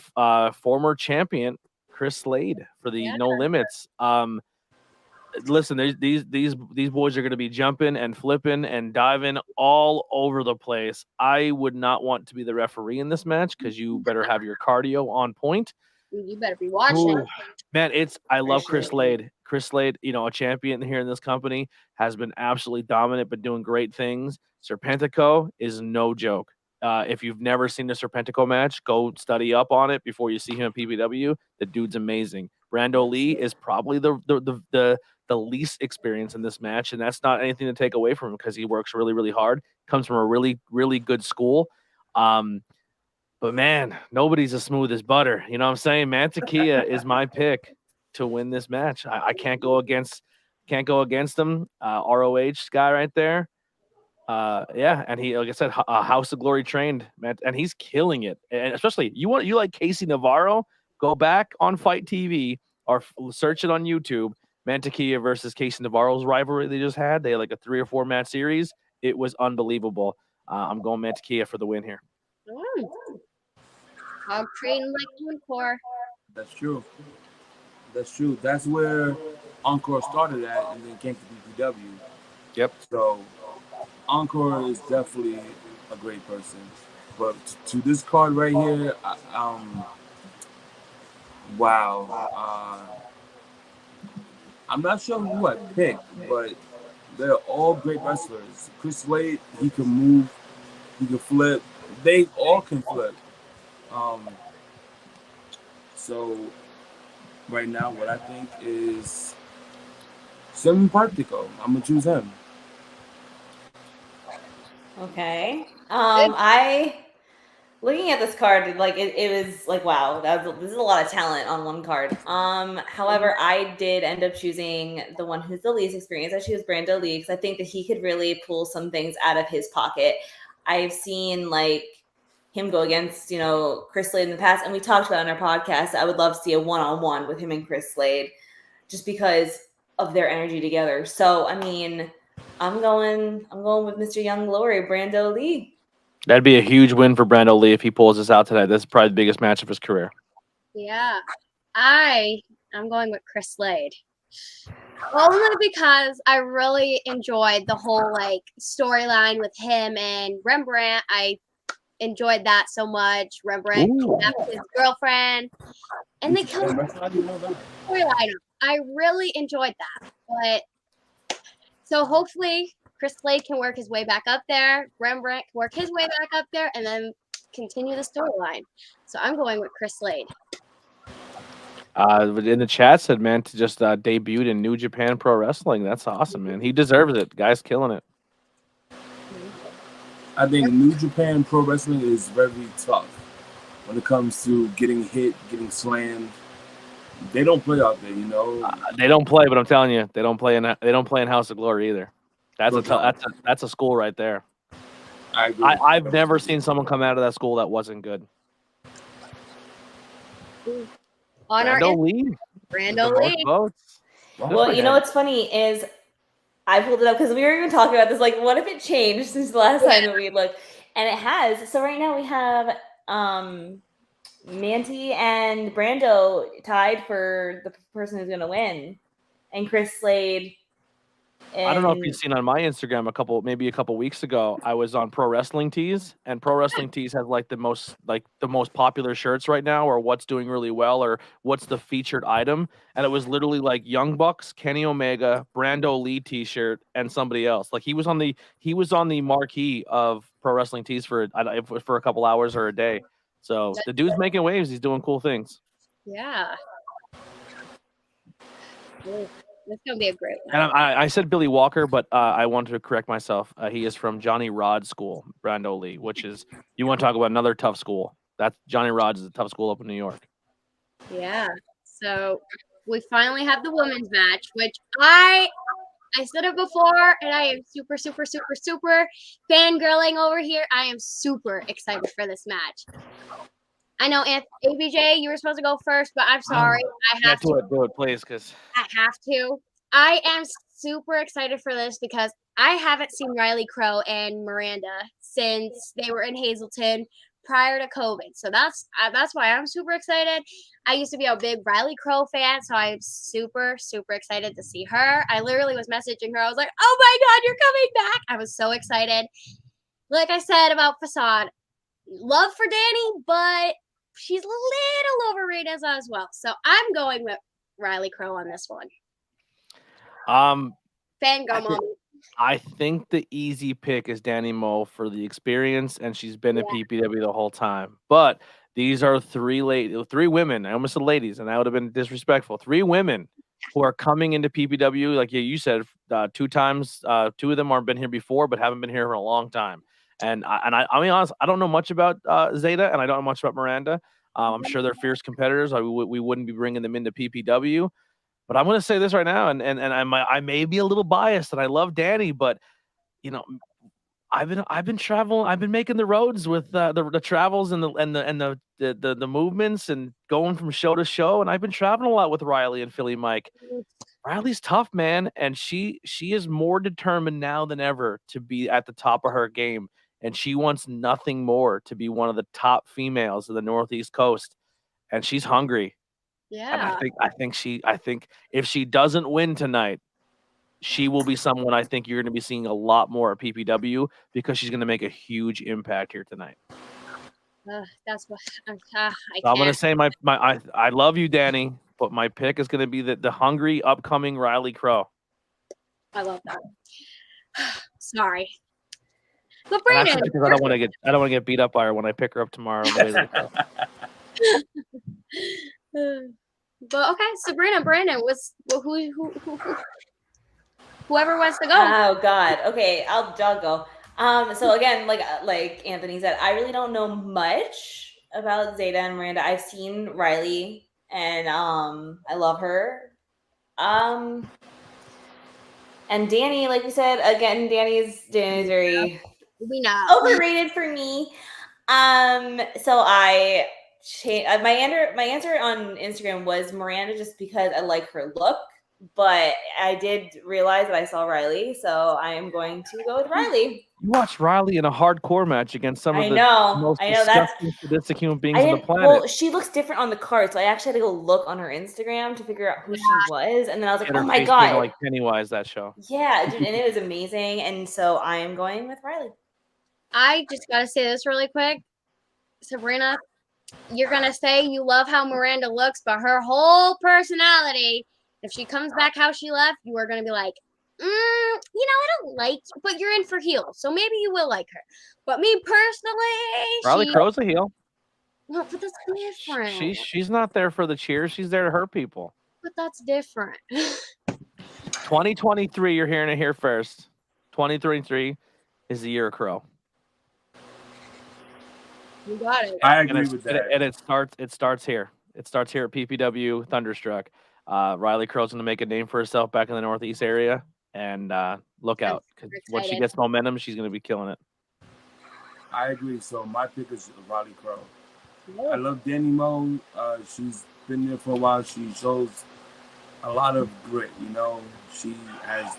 former champion Chris Slade for the No Limits. Listen, these boys are going to be jumping and flipping and diving all over the place. I would not want to be the referee in this match because you better have your cardio on point. You better be watching. Ooh, man, I love Chris Slade. Chris Slade, a champion here in this company, has been absolutely dominant, but doing great things. Serpentico is no joke. If you've never seen the Serpentico match, go study up on it before you see him at PPW. The dude's amazing. Brando Lee is probably the least experienced in this match, and that's not anything to take away from him because he works really, really hard. Comes from a really, really good school. But man, nobody's as smooth as butter. You know what I'm saying? Mantequilla is my pick to win this match. I can't go against him. ROH guy right there. Yeah, and he, like I said, House of Glory trained, man, and he's killing it. And especially you like Casey Navarro, go back on Fight TV or search it on YouTube. Mantequilla versus Casey Navarro's rivalry they just had. They had like a 3 or 4 match series. It was unbelievable. I'm going Mantequilla for the win here. I'm treating like Encore. That's true. That's where Encore started at, and then came to PPW. Yep. So Encore is definitely a great person. But to this card right here, wow. I'm not sure who I picked, but they're all great wrestlers. Chris Slade, he can move, he can flip. They all can flip. So right now, what I think is Serpentico. I'm gonna choose him. Okay. I looking at this card, like it was like, wow, this is a lot of talent on one card. However, I did end up choosing the one who's the least experienced. I chose Brando Lee because I think that he could really pull some things out of his pocket. I've seen like him go against, Chris Slade in the past, and we talked about it on our podcast. I would love to see a one-on-one with him and Chris Slade, just because of their energy together. So, I mean, I'm going with Mr. Young Glory, Brando Lee. That'd be a huge win for Brando Lee if he pulls this out tonight. This is probably the biggest match of his career. Yeah. I'm going with Chris Slade. Only because I really enjoyed the whole storyline with him and Rembrandt. I enjoyed that so much. Rembrandt kidnapped his girlfriend, and they killed the storyline. I really enjoyed that. But so hopefully Chris Slade can work his way back up there. Rembrandt can work his way back up there, and then continue the storyline. So I'm going with Chris Slade. In the chat said, man, to just debuted in New Japan Pro Wrestling. That's awesome, man. He deserves it. Guy's killing it. I think New Japan Pro Wrestling is very tough when it comes to getting hit, getting slammed. They don't play out there, They don't play, but I'm telling you, they don't play in House of Glory either. That's a school right there. I agree. I've never seen someone come out of that school that wasn't good. Brando Lee. Well, you know what's funny is I pulled it up because we were even talking about this. Like, what if it changed since the last time that we looked? And it has. So right now we have Manti and Brando tied for the person who's going to win, and Chris Slade. I don't know if you've seen on my Instagram maybe a couple weeks ago, I was on Pro Wrestling Tees, and Pro Wrestling Tees has the most popular shirts right now, or what's doing really well, or what's the featured item. And it was literally like Young Bucks, Kenny Omega, Brando Lee t-shirt, and somebody else. Like he was on the marquee of Pro Wrestling Tees for a couple hours or a day. So the dude's making waves. He's doing cool things. Yeah. That's going to be a great one. And I said Billy Walker, but I wanted to correct myself. He is from Johnny Rod School, Brando Lee, which is, you want to talk about another tough school. That's Johnny Rod's is a tough school up in New York. Yeah. So we finally have the women's match, which I said it before, and I am super, super, super, super fangirling over here. I am super excited for this match. I know, ABJ, you were supposed to go first, but I'm sorry. I have to. Do it, please, because I have to. I am super excited for this because I haven't seen Riley Crow and Miranda since they were in Hazleton prior to COVID. So that's why I'm super excited. I used to be a big Riley Crow fan, so I'm super, super excited to see her. I literally was messaging her. I was like, oh my God, you're coming back. I was so excited. Like I said about Facade, love for Danny, but she's a little overrated as well. So I'm going with Riley Crow on this one. Fangirl moment. I think the easy pick is Danny Moe for the experience, and she's been at PPW the whole time. But these are three women. I almost said ladies, and that would have been disrespectful. 3 women who are coming into PPW, like you said, 2 times. 2 of them aren't been here before, but haven't been here for a long time. And I'll be honest, I don't know much about Zeta, and I don't know much about Miranda. I'm sure they're fierce competitors. We wouldn't be bringing them into PPW. But I'm going to say this right now, and I may be a little biased, and I love Danny, but you know, I've been traveling, I've been making the roads with the travels and the movements and going from show to show, and I've been traveling a lot with Riley and Philly Mike. Riley's tough, man, and she is more determined now than ever to be at the top of her game, and she wants nothing more to be one of the top females of the Northeast Coast, and she's hungry. Yeah. And I think if she doesn't win tonight, she will be someone I think you're going to be seeing a lot more at PPW because she's going to make a huge impact here tonight. That's what I'm going to say I love you, Danny, but my pick is going to be the hungry upcoming Riley Crow. I love that. Sorry. But Brandon, because I don't want to get beat up by her when I pick her up tomorrow. But okay, so Brandon was whoever wants to go. Oh God. Okay, I'll go. So again, like Anthony said, I really don't know much about Zeta and Miranda. I've seen Riley, and I love her. And Danny, like we said, again, Danny's very overrated for me. So I changed my answer on Instagram was Miranda just because I like her look. But I did realize that I saw Riley, so I am going to go with Riley. You watched Riley in a hardcore match against some of the most disgusting, sadistic human beings on the planet. Well, she looks different on the card, so I actually had to go look on her Instagram to figure out who she was, and then I was like, "Oh my God!" Like Pennywise, that show. Yeah, dude, and it was amazing, and so I am going with Riley. I just gotta say this really quick, Sabrina. You're gonna say you love how Miranda looks, but her whole personality. If she comes back how she left, you are going to be like, I don't like you, but you're in for heel, so maybe you will like her. But me personally, Riley Crow's a heel. No, but that's different. She's not there for the cheers. She's there to hurt people. But that's different. 2023, you're hearing it here first. 2023 is the year of Crow. You got it. I agree with that. And it starts here. It starts here at PPW Thunderstruck. Riley Crow's going to make a name for herself back in the Northeast area, and look out, because when she gets momentum, she's going to be killing it. I agree. So my pick is Riley Crow. I love Danny Moe. She's been there for a while. She shows a lot of grit. She has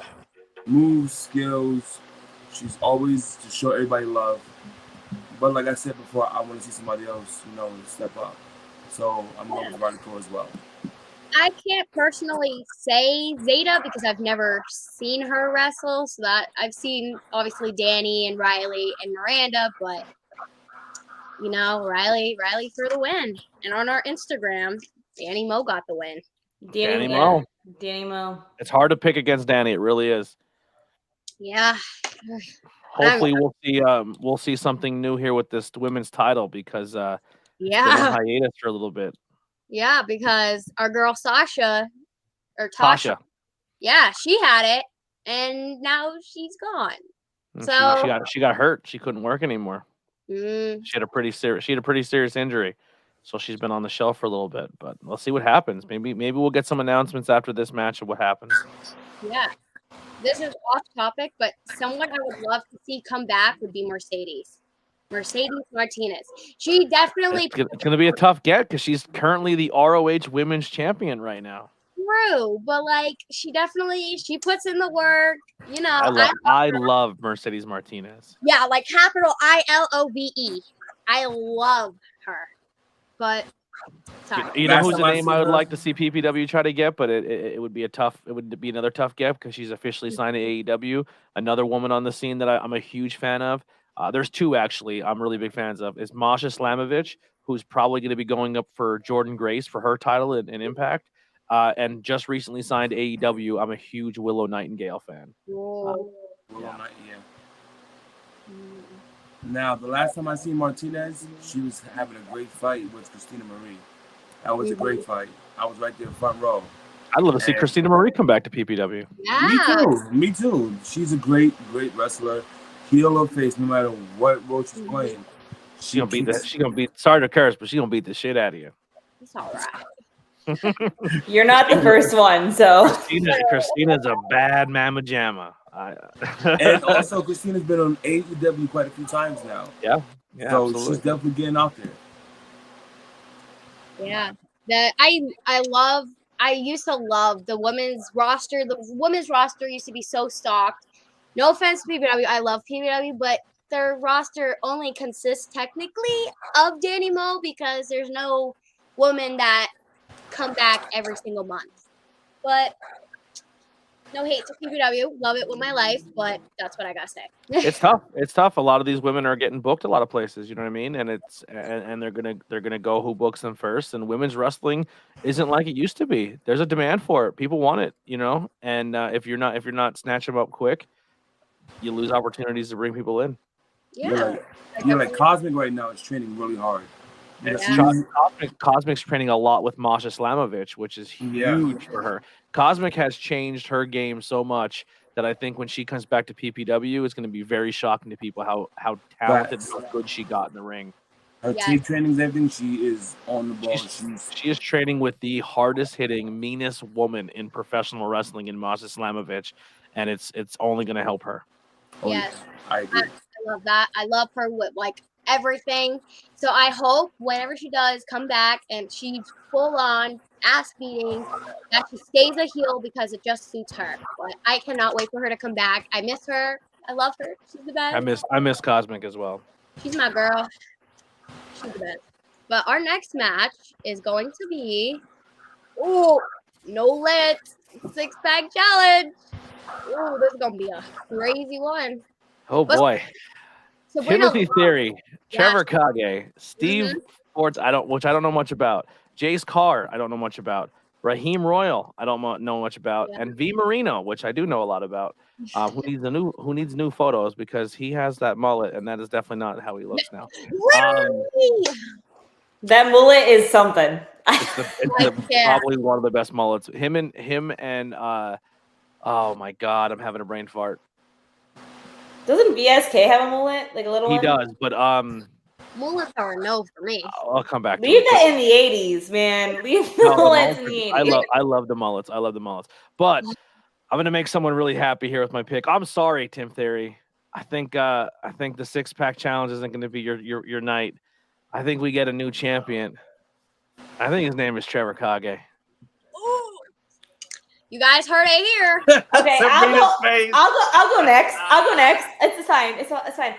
moves, skills. She's always to show everybody love. But like I said before, I want to see somebody else, step up. So I'm going with Riley Crow as well. I can't personally say Zeta because I've never seen her wrestle. So that I've seen obviously Danny and Riley and Miranda, but Riley for the win. And on our Instagram, Danny Moe got the win. Danny Moe. It's hard to pick against Danny. It really is. Yeah. Hopefully we'll see something new here with this women's title because it's been a hiatus for a little bit. Yeah, because our girl Tasha, yeah, she had it, and now she's gone. So she got hurt. She couldn't work anymore. She had a pretty serious injury, so she's been on the shelf for a little bit. But let's see what happens. Maybe we'll get some announcements after this match of what happens. Yeah, this is off topic, but someone I would love to see come back would be Mercedes Martinez. She definitely. It's going to be a tough get because she's currently the ROH Women's Champion right now. True, but she puts in the work. I love Mercedes Martinez. Yeah, capital ILOVE. I love her, but sorry. You know Last who's a time I name seen I would her- like to see PPW try to get, but it would be another tough get because she's officially signed to AEW. Another woman on the scene that I'm a huge fan of. There's two actually I'm really big fans of. Is Masha Slamovich, who's probably going to be going up for Jordan Grace for her title in Impact, and just recently signed to AEW. I'm a huge Willow Nightingale fan. Whoa. Willow Knight, yeah. Now, the last time I seen Martinez, she was having a great fight with Christina Marie. That was a great fight. I was right there front row. I'd love to see And- Christina Marie come back to PPW. Yeah. Me too. She's a great wrestler. Heel or face, no matter what role she's playing. She gonna beat. Sorry to curse, but she gonna beat the shit out of you. It's all right. You're not the first one, so Christina's a bad mamma jamma. And also, Christina's been on AEW quite a few times now. Yeah, So absolutely. she's definitely getting out there. Yeah. I used to love the women's roster. The women's roster used to be so stocked. No offense to PPW, I love PPW, but their roster only consists technically of Danny Moe because there's no woman that come back every single month. But no hate to PPW, love it with my life, but that's what I gotta say. It's tough. It's tough. A lot of these women are getting booked a lot of places. You know what I mean? And they're gonna go who books them first. And women's wrestling isn't like it used to be. There's a demand for it. People want it. You know. And if you're not snatching them up quick, you lose opportunities to bring people in. Yeah. Like Cosmic right now is training really hard. And Yeah. Cosmic's training a lot with Masha Slamovich, which is huge for her. Cosmic has changed her game so much that I think when she comes back to PPW, it's going to be very shocking to people how talented and how good she got in the ring. Her tape trainings, everything, she is on the ball. She is training with the hardest hitting, meanest woman in professional wrestling in Masha Slamovich, and it's only going to help her. Yes. I agree. I love that. I love her with like everything. So I hope whenever she does come back and she's full on ass beating, that she stays a heel because it just suits her. But I cannot wait for her to come back. I miss her. I love her. She's the best. I miss Cosmic as well. She's my girl. She's the best. But our next match is going to be no lit 6-pack challenge. This is gonna be a crazy one. Oh boy. So Timothy Theory, Yeah. Trevor Kage, Steve Forts, I don't know much about. Jace Carr, I don't know much about. Raheem Royal, I don't know much about, and V Marino, which I do know a lot about. Who needs new photos because he has that mullet, and that is definitely not how he looks now. that mullet is something. It's probably one of the best mullets. Him and oh my god, I'm having a brain fart. Doesn't VSK have a mullet, like a little one? He does, but mullets are a no for me. I'll come back. Leave to that it. in the 80s, man. Leave the mullets in the 80s. I love the mullets. I love the mullets. But I'm gonna make someone really happy here with my pick. I'm sorry, Tim Theory. I think the 6-pack challenge isn't gonna be your night. I think we get a new champion. I think his name is Trevor Kage. You guys heard it here. Okay, I'll go next. It's fine. It's fine.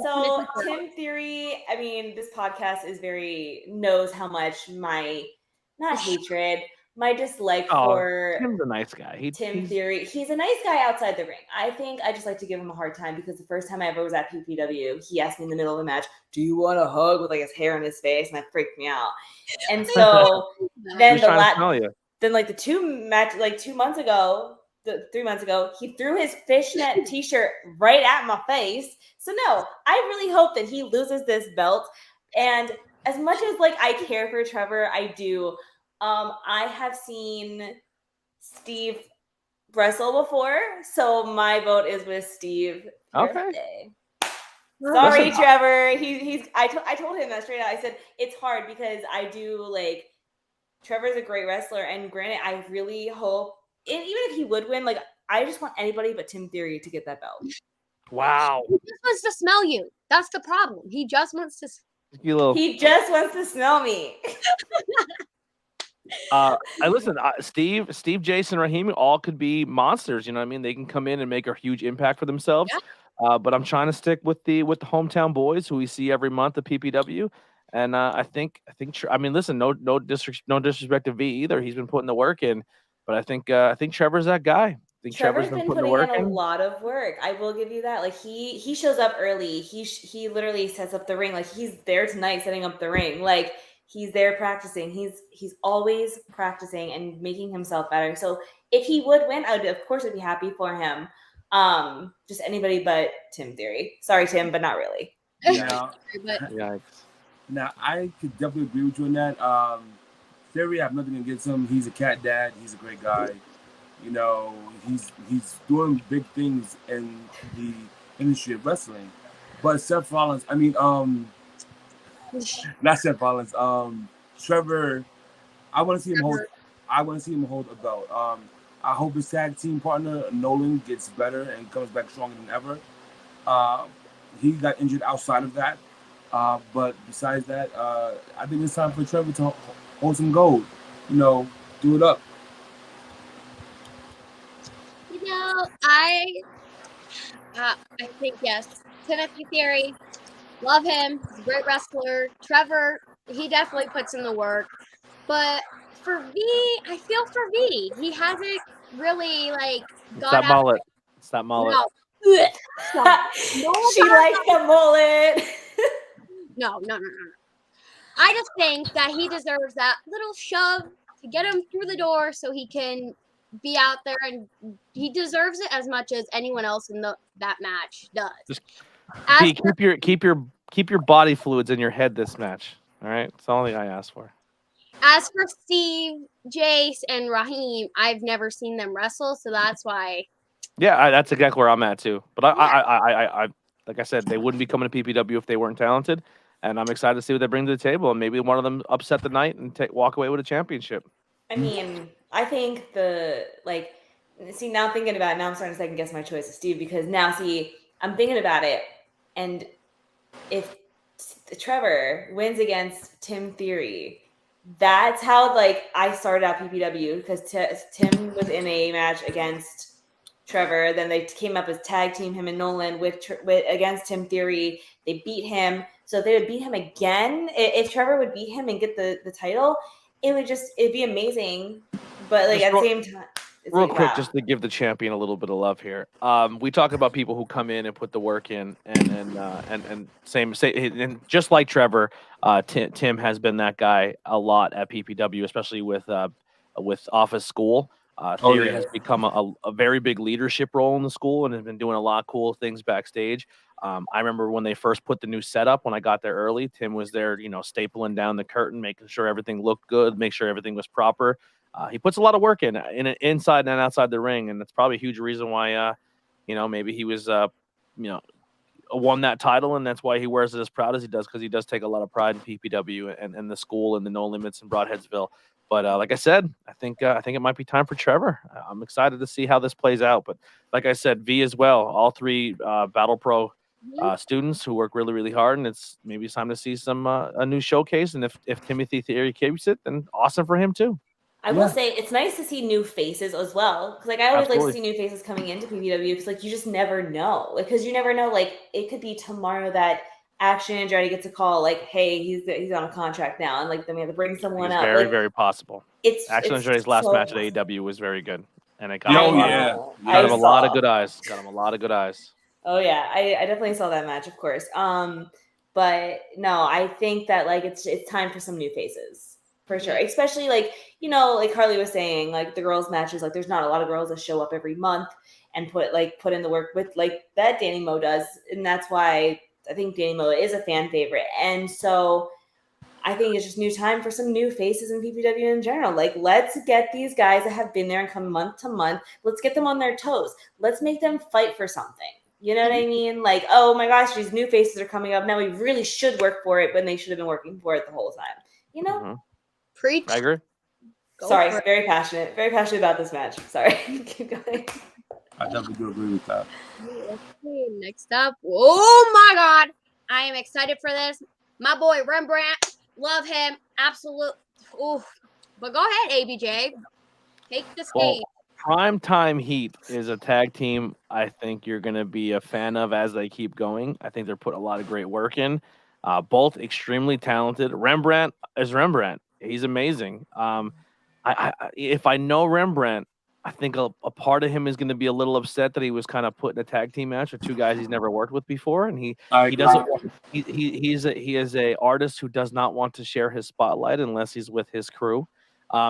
So Tim Theory, I mean, this podcast is knows how much my hatred, my dislike for Tim's a nice guy. Tim Theory. He's a nice guy outside the ring. I think I just like to give him a hard time because the first time I ever was at PPW, he asked me in the middle of the match, "Do you want a hug?" with like his hair on his face, and that freaked me out. And so then Then like 3 months ago, he threw his fishnet t-shirt right at my face. So no, I really hope that he loses this belt. And as much as like I care for Trevor, I do. I have seen Steve wrestle before, so my vote is with Steve. Okay. Sorry, Trevor. I told him that straight out. I said it's hard because I do like. Trevor's a great wrestler, and granted, I really hope, and even if he would win, like I just want anybody but Tim Theory to get that belt. Wow. He just wants to smell you. That's the problem. He just wants to. He just wants to smell me. Steve, Jason, Raheem all could be monsters. You know what I mean? They can come in and make a huge impact for themselves. Yeah. But I'm trying to stick with the hometown boys who we see every month at PPW. And I think I mean, listen, no disrespect to V either. He's been putting the work in, but I think Trevor's that guy. I think Trevor's been putting the work in in. a lot of work. I will give you that. Like he shows up early. He literally sets up the ring. Like he's there tonight setting up the ring. Like he's there practicing. He's always practicing and making himself better. So if he would win, I would of course be happy for him. Just anybody but Tim Theory. Sorry, Tim, but not really. Yeah. Yikes. Now I could definitely agree with you on that. Theory, I have nothing against him. He's a cat dad. He's a great guy. You know, he's doing big things in the industry of wrestling. But Seth Rollins, I mean, not Seth Rollins. Trevor, I want to see him hold. I want to see him hold a belt. I hope his tag team partner Nolan gets better and comes back stronger than ever. He got injured outside of that, but besides that, I think it's time for Trevor to hold some gold. You know, do it up. You know, I think yes. Timothy Theory, love him. He's a great wrestler. Trevor, he definitely puts in the work. But for V, I feel for V. He hasn't really It's that mullet. It's that mullet. No. She likes the mullet. No. I just think that he deserves that little shove to get him through the door so he can be out there, and he deserves it as much as anyone else in that match does. Just keep your body fluids in your head this match. All right, that's the only thing I asked for. As for Steve, Jace, and Raheem, I've never seen them wrestle, so that's why. Yeah, that's exactly where I'm at too. But I like I said, they wouldn't be coming to PPW if they weren't talented, and I'm excited to see what they bring to the table, and maybe one of them upset the night and walk away with a championship. I mean, I think see, now thinking about it, now I'm starting to second guess my choice of Steve, because now, see, I'm thinking about it, and if Trevor wins against Tim Theory, that's how I started out PPW, because Tim was in a match against Trevor. Then they came up as tag team, him and Nolan with against Tim Theory. They beat him, so if they would beat him again, if Trevor would beat him and get the title, it'd be amazing. But at the same time, real quick, just to give the champion a little bit of love here. We talk about people who come in and put the work in, and just like Trevor, Tim has been that guy a lot at PPW, especially with Office School. Theory has become a very big leadership role in the school and has been doing a lot of cool things backstage. I remember when they first put the new setup, when I got there early, Tim was there, stapling down the curtain, making sure everything looked good, make sure everything was proper. He puts a lot of work in inside and outside the ring, and that's probably a huge reason why, maybe he was, won that title, and that's why he wears it as proud as he does, because he does take a lot of pride in PPW and the school and the No Limits in Broadheadsville. But like I said, I think it might be time for Trevor. I'm excited to see how this plays out. But like I said, V as well, all three Battle Pro students who work really, really hard, and it's time to see some a new showcase. And if Timothy Theory keeps it, then awesome for him too. I will say it's nice to see new faces as well, because I always like to see new faces coming into PPW, because you just never know, because you never know, it could be tomorrow that Action Andretti gets a call hey, he's on a contract now, and then we have to bring someone up. Very, very possible. Action Andretti's last match at AEW was very good, and it got him a lot of good eyes. Got him a lot of good eyes. Oh yeah, I definitely saw that match, of course. But no, I think that it's time for some new faces. For sure, especially like Harley was saying, the girls' matches, there's not a lot of girls that show up every month and put in the work with that Danny Moe does, and that's why I think Danny Moe is a fan favorite. And so I think it's just new time for some new faces in PPW in general. Let's get these guys that have been there and come month to month. Let's get them on their toes. Let's make them fight for something. You know what I mean? Oh my gosh, these new faces are coming up now. We really should work for it, but they should have been working for it the whole time. Mm-hmm. Preach. I agree. Sorry, very passionate about this match. Sorry, keep going. I definitely do agree with that. Okay, next up. Oh my God, I am excited for this. My boy Rembrandt, love him, absolute. Oh, but go ahead, ABJ, take the stage. Primetime Heat is a tag team I think you're going to be a fan of as they keep going. I think they're putting a lot of great work in. Both extremely talented. Rembrandt is Rembrandt. He's amazing. If I know Rembrandt, I think a part of him is going to be a little upset that he was kind of put in a tag team match with two guys he's never worked with before, and he doesn't. He is a artist who does not want to share his spotlight unless he's with his crew.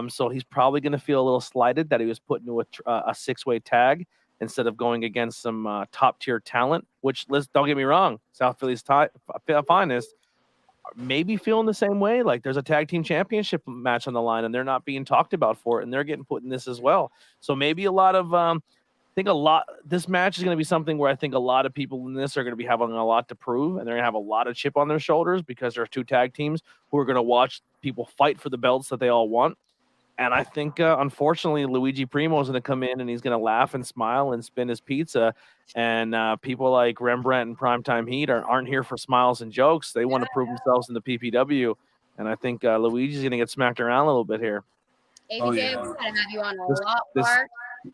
So he's probably going to feel a little slighted that he was put into a six-way tag instead of going against some top-tier talent. Which, don't get me wrong, South Philly's finest maybe feeling the same way. Like there's a tag team championship match on the line and they're not being talked about for it, and they're getting put in this as well. So maybe a lot of this match is going to be something where I think a lot of people in this are going to be having a lot to prove, and they're going to have a lot of chip on their shoulders because there's two tag teams who are going to watch people fight for the belts that they all want. And I think, unfortunately, Luigi Primo is going to come in and he's going to laugh and smile and spin his pizza. And people like Rembrandt and Primetime Heat aren't here for smiles and jokes. They want to prove themselves in the PPW. And I think Luigi's going to get smacked around a little bit here. ABJ, we gotta have you on a lot more.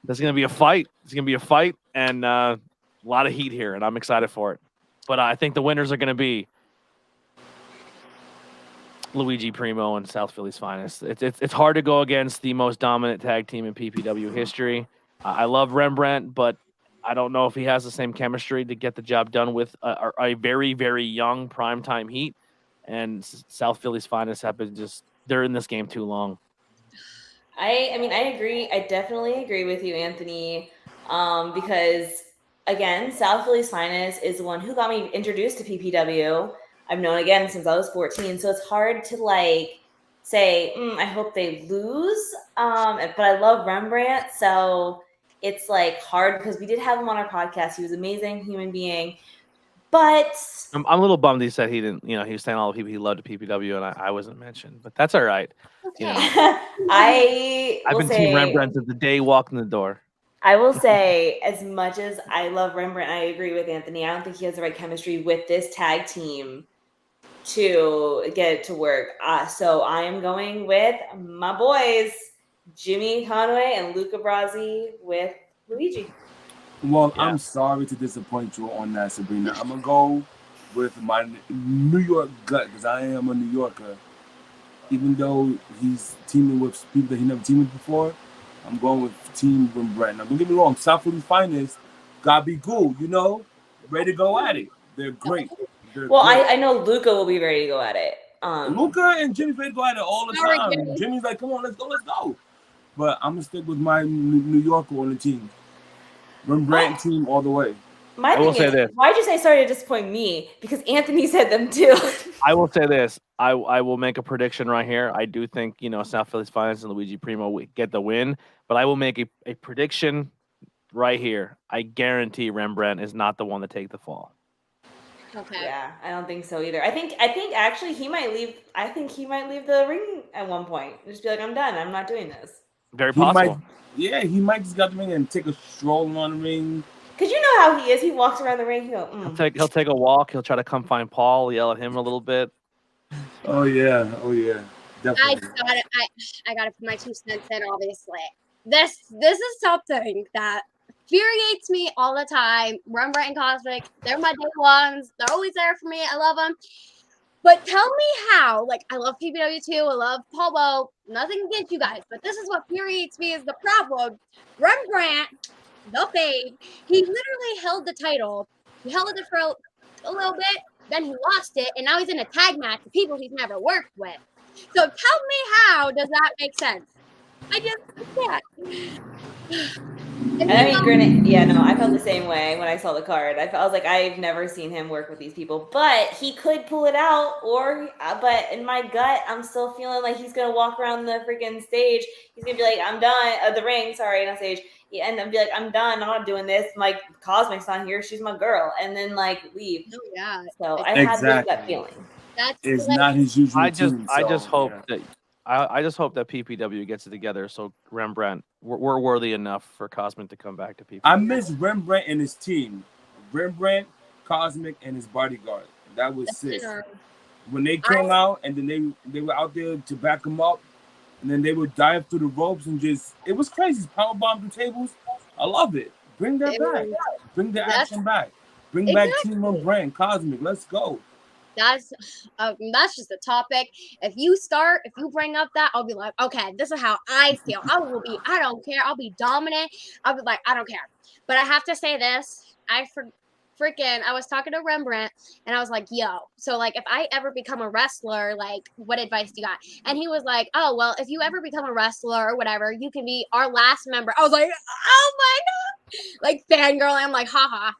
There's going to be a fight. It's going to be a fight and a lot of heat here, and I'm excited for it. But I think the winners are going to be Luigi Primo and South Philly's finest. It's hard to go against the most dominant tag team in PPW history. I love Rembrandt, but I don't know if he has the same chemistry to get the job done with a very, very young Primetime Heat. And South Philly's finest have been they're in this game too long. I mean, I agree. I definitely agree with you, Anthony, because, again, South Philly's finest is the one who got me introduced to PPW. I've known again since I was 14, so it's hard to say, I hope they lose. But I love Rembrandt, so it's hard because we did have him on our podcast. He was an amazing human being, but I'm a little bummed he said he didn't. He was saying all the people he loved at PPW, and I wasn't mentioned, but that's all right. I've been Team Rembrandt since the day he walked in the door. I will say, as much as I love Rembrandt, I agree with Anthony. I don't think he has the right chemistry with this tag team to get it to work. So I am going with my boys, Jimmy Conway and Luca Brasi with Luigi. Well, yeah. I'm sorry to disappoint you on that, Sabrina. I'm going to go with my New York gut because I am a New Yorker. Even though he's teaming with people that he never teamed with before, I'm going with Team Rembrandt. Now, don't get me wrong, South Philly's finest gotta be cool, ready to go at it. They're great. I know Luca will be ready to go at it. Luca and Jimmy's ready to go at it all the time. Jimmy's like, come on, let's go. But I'm gonna stick with my New Yorker on the team. Rembrandt team all the way. My thing is, why'd you say sorry to disappoint me? Because Anthony said them too. I will say this. I will make a prediction right here. I do think, South Philly's finest and Luigi Primo get the win, but I will make a prediction right here. I guarantee Rembrandt is not the one to take the fall. Okay. Yeah, I don't think so either. I think actually he might leave. I think he might leave the ring at one point. Just be like, I'm done. I'm not doing this. Very possible. He might just got the ring and take a stroll on the ring. Because you know how he is. He walks around the ring. He'll take a walk. He'll try to come find Paul, yell at him a little bit. Oh yeah, definitely. I gotta put my 2 cents in. Obviously, this is something that infuriates me all the time. Rembrandt and Cosmic, they're my day ones. They're always there for me. I love them. But tell me how. I love PPW too. I love Paul Bow. Nothing against you guys, but this is what infuriates me is the problem. Rembrandt, the babe, he literally held the title. He held it for a little bit. Then he lost it, and now he's in a tag match with people he's never worked with. So tell me how does that make sense? I can't. And I mean, granted, I felt the same way when I saw the card. I was like, I've never seen him work with these people, but he could pull it out. But in my gut, I'm still feeling like he's gonna walk around the freaking stage. He's gonna be like, I'm done. The ring, sorry, not stage. Yeah, and then be like, I'm done. I'm not doing this. Cosmic's not here. She's my girl, and then leave. Oh, yeah. So I had that feeling. It's not his usual. I just hope that PPW gets it together. So Rembrandt, we're worthy enough for Cosmic to come back to PPW. I miss Rembrandt and his team. Rembrandt, Cosmic, and his bodyguard. That was sick. When they came out and then they were out there to back him up, and then they would dive through the ropes and it was crazy. Power bomb through tables. I love it. Bring that back. Bring the action back. Bring back Team Brand Cosmic. Let's go. That's just a topic. If you bring up that, I'll be like, okay, this is how I feel. I don't care. I'll be dominant. I'll be like, I don't care. But I have to say this. I was talking to Rembrandt and I was like, yo, so like if I ever become a wrestler, like what advice do you got? And he was like, oh, well, if you ever become a wrestler or whatever, you can be our last member. I was like, oh my God. Like fangirl. I'm like, haha.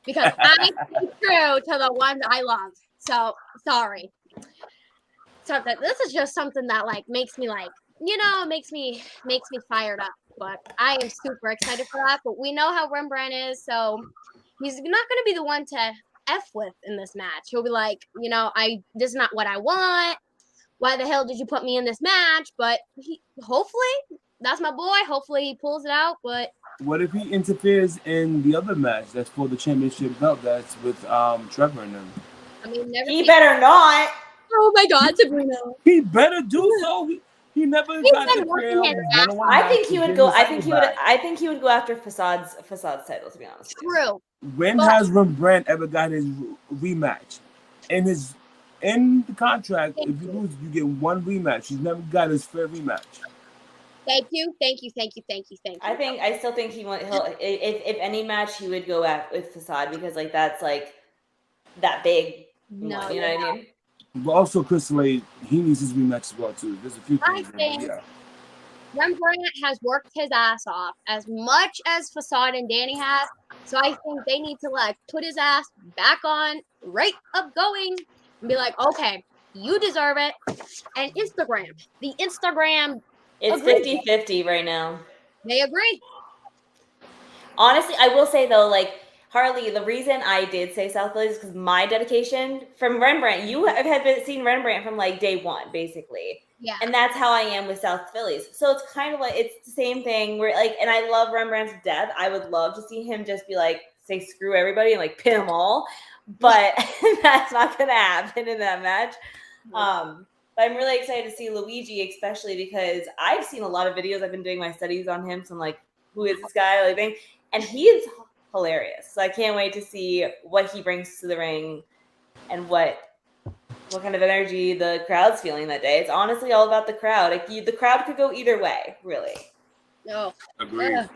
Because I stay true to the ones I love. So sorry. So this is just something that like makes me like, makes me fired up. But I am super excited for that. But we know how Rembrandt is, so he's not gonna be the one to F with in this match. He'll be like, this is not what I want. Why the hell did you put me in this match? But hopefully, that's my boy. Hopefully he pulls it out. But what if he interferes in the other match that's for the championship belt that's with Trevor and them? I mean, he better not. Oh my God, Sabrina. He better do so. He never got the one-on-one I think he would go. I think he would go after Facade's title. To be honest. True. When has Rembrandt ever got his rematch? In the contract, if you lose, you get one rematch. He's never got his fair rematch. Thank you. I still think he'll if any match he would go at with Facade because like that's like that big. No, you know what I mean. But also, Crystal Lake, he needs his rematch as well too. There's a few things. Rembrandt has worked his ass off as much as Facade and Danny have. So I think they need to like put his ass back on, right up going, and be like, okay, you deserve it. And the Instagram. It's 50-50 right now. They agree. Honestly, I will say though, like Harley, the reason I did say South Philly is because my dedication from Rembrandt, you have seen Rembrandt from like day one, basically. Yeah. And that's how I am with South Phillies. So it's kind of like, it's the same thing where like, and I love Rembrandt's death. I would love to see him just be like, say screw everybody and like pin them all. But that's not going to happen in that match. But I'm really excited to see Luigi, especially because I've seen a lot of videos. I've been doing my studies on him. So I'm like, who is this guy? Like, thing. And he is hilarious. So I can't wait to see what he brings to the ring and what kind of energy the crowd's feeling that day. It's honestly all about the crowd. Like the crowd could go either way, really. No. Agreed.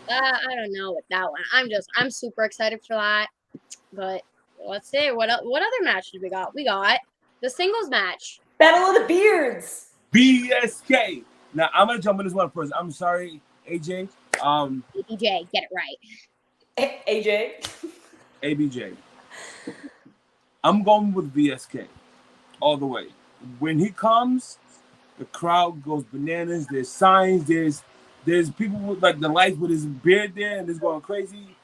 I don't know with that one. I'm super excited for that. But let's see what other match did we got? We got the singles match. Battle of the Beards. BSK. Now I'm gonna jump on this one first. I'm sorry, AJ. ABJ, get it right. AJ. ABJ. I'm going with VSK all the way. When he comes, the crowd goes bananas. There's signs. There's people with like the lights with his beard there, and it's going crazy.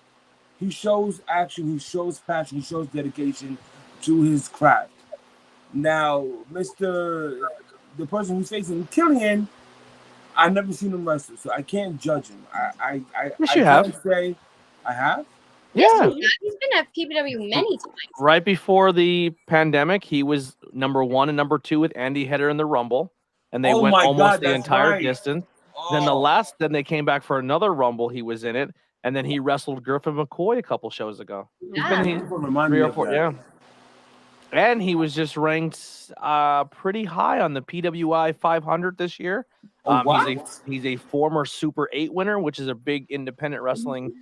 He shows action. He shows passion. He shows dedication to his craft. Now, the person who's facing Killian, I've never seen him wrestle, so I can't judge him. I can't say I have. Yeah, he's been at PPW many times. Right before the pandemic, he was number 1 and number 2 with Andy Header in the Rumble, and they went almost the entire distance. Then they came back for another Rumble. He was in it, and then he wrestled Griffin McCoy a couple shows ago. Yeah. He's been 3 or 4, yeah. And he was just ranked pretty high on the PWI 500 this year. He's a former Super 8 winner, which is a big independent wrestling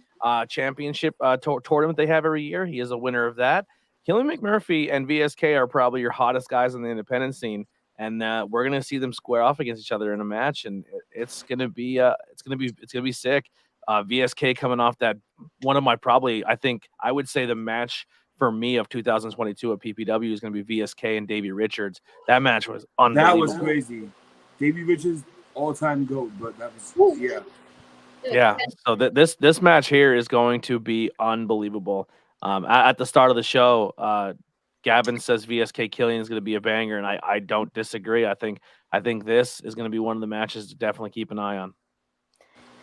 championship tournament they have every year. He is a winner of that. Killian McMurphy and VSK are probably your hottest guys on the independent scene, and we're gonna see them square off against each other in a match, and it's gonna be sick. VSK coming off that one of my I would say the match for me of 2022 at PPW is going to be VSK and Davey Richards. That match was unbelievable. That was crazy. Davey Richards, all-time GOAT, but that was Yeah. So this match here is going to be unbelievable. At the start of the show, Gavin says VSK Killian is going to be a banger, and I don't disagree. I think this is going to be one of the matches to definitely keep an eye on.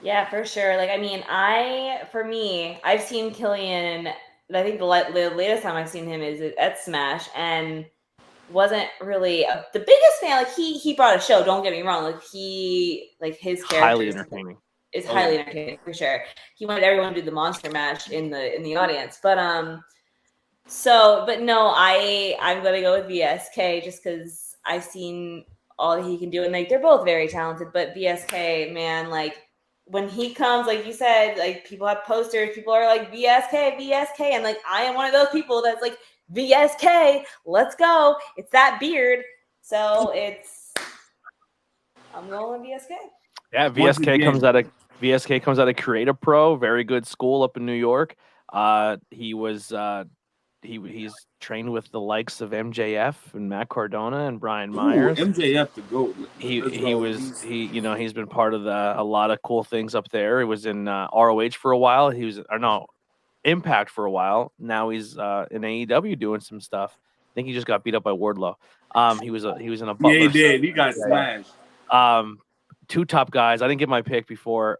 Yeah, for sure. Like, I mean, I've seen Killian. I think the latest time I've seen him is at Smash, and wasn't really the biggest fan. Like he brought a show. Don't get me wrong. Like his character Highly entertaining. is highly entertaining for sure. He wanted everyone to do the monster match in the audience, but but no, I'm gonna go with VSK just because I've seen all that he can do, and like they're both very talented. But VSK, man, like when he comes, like you said, like people have posters, people are like VSK, and like I am one of those people that's like VSK, let's go. It's that beard, so I'm going with VSK. Yeah, VSK comes out of Creative Pro, very good school up in New York. He's trained with the likes of MJF and Matt Cardona and Brian Myers. MJF the GOAT. He's been part of a lot of cool things up there. He was in ROH for a while. He was Impact for a while. Now he's in AEW doing some stuff. I think he just got beat up by Wardlow. He was in a Butler. Yeah, he did. He got smashed. Two top guys. I didn't get my pick before.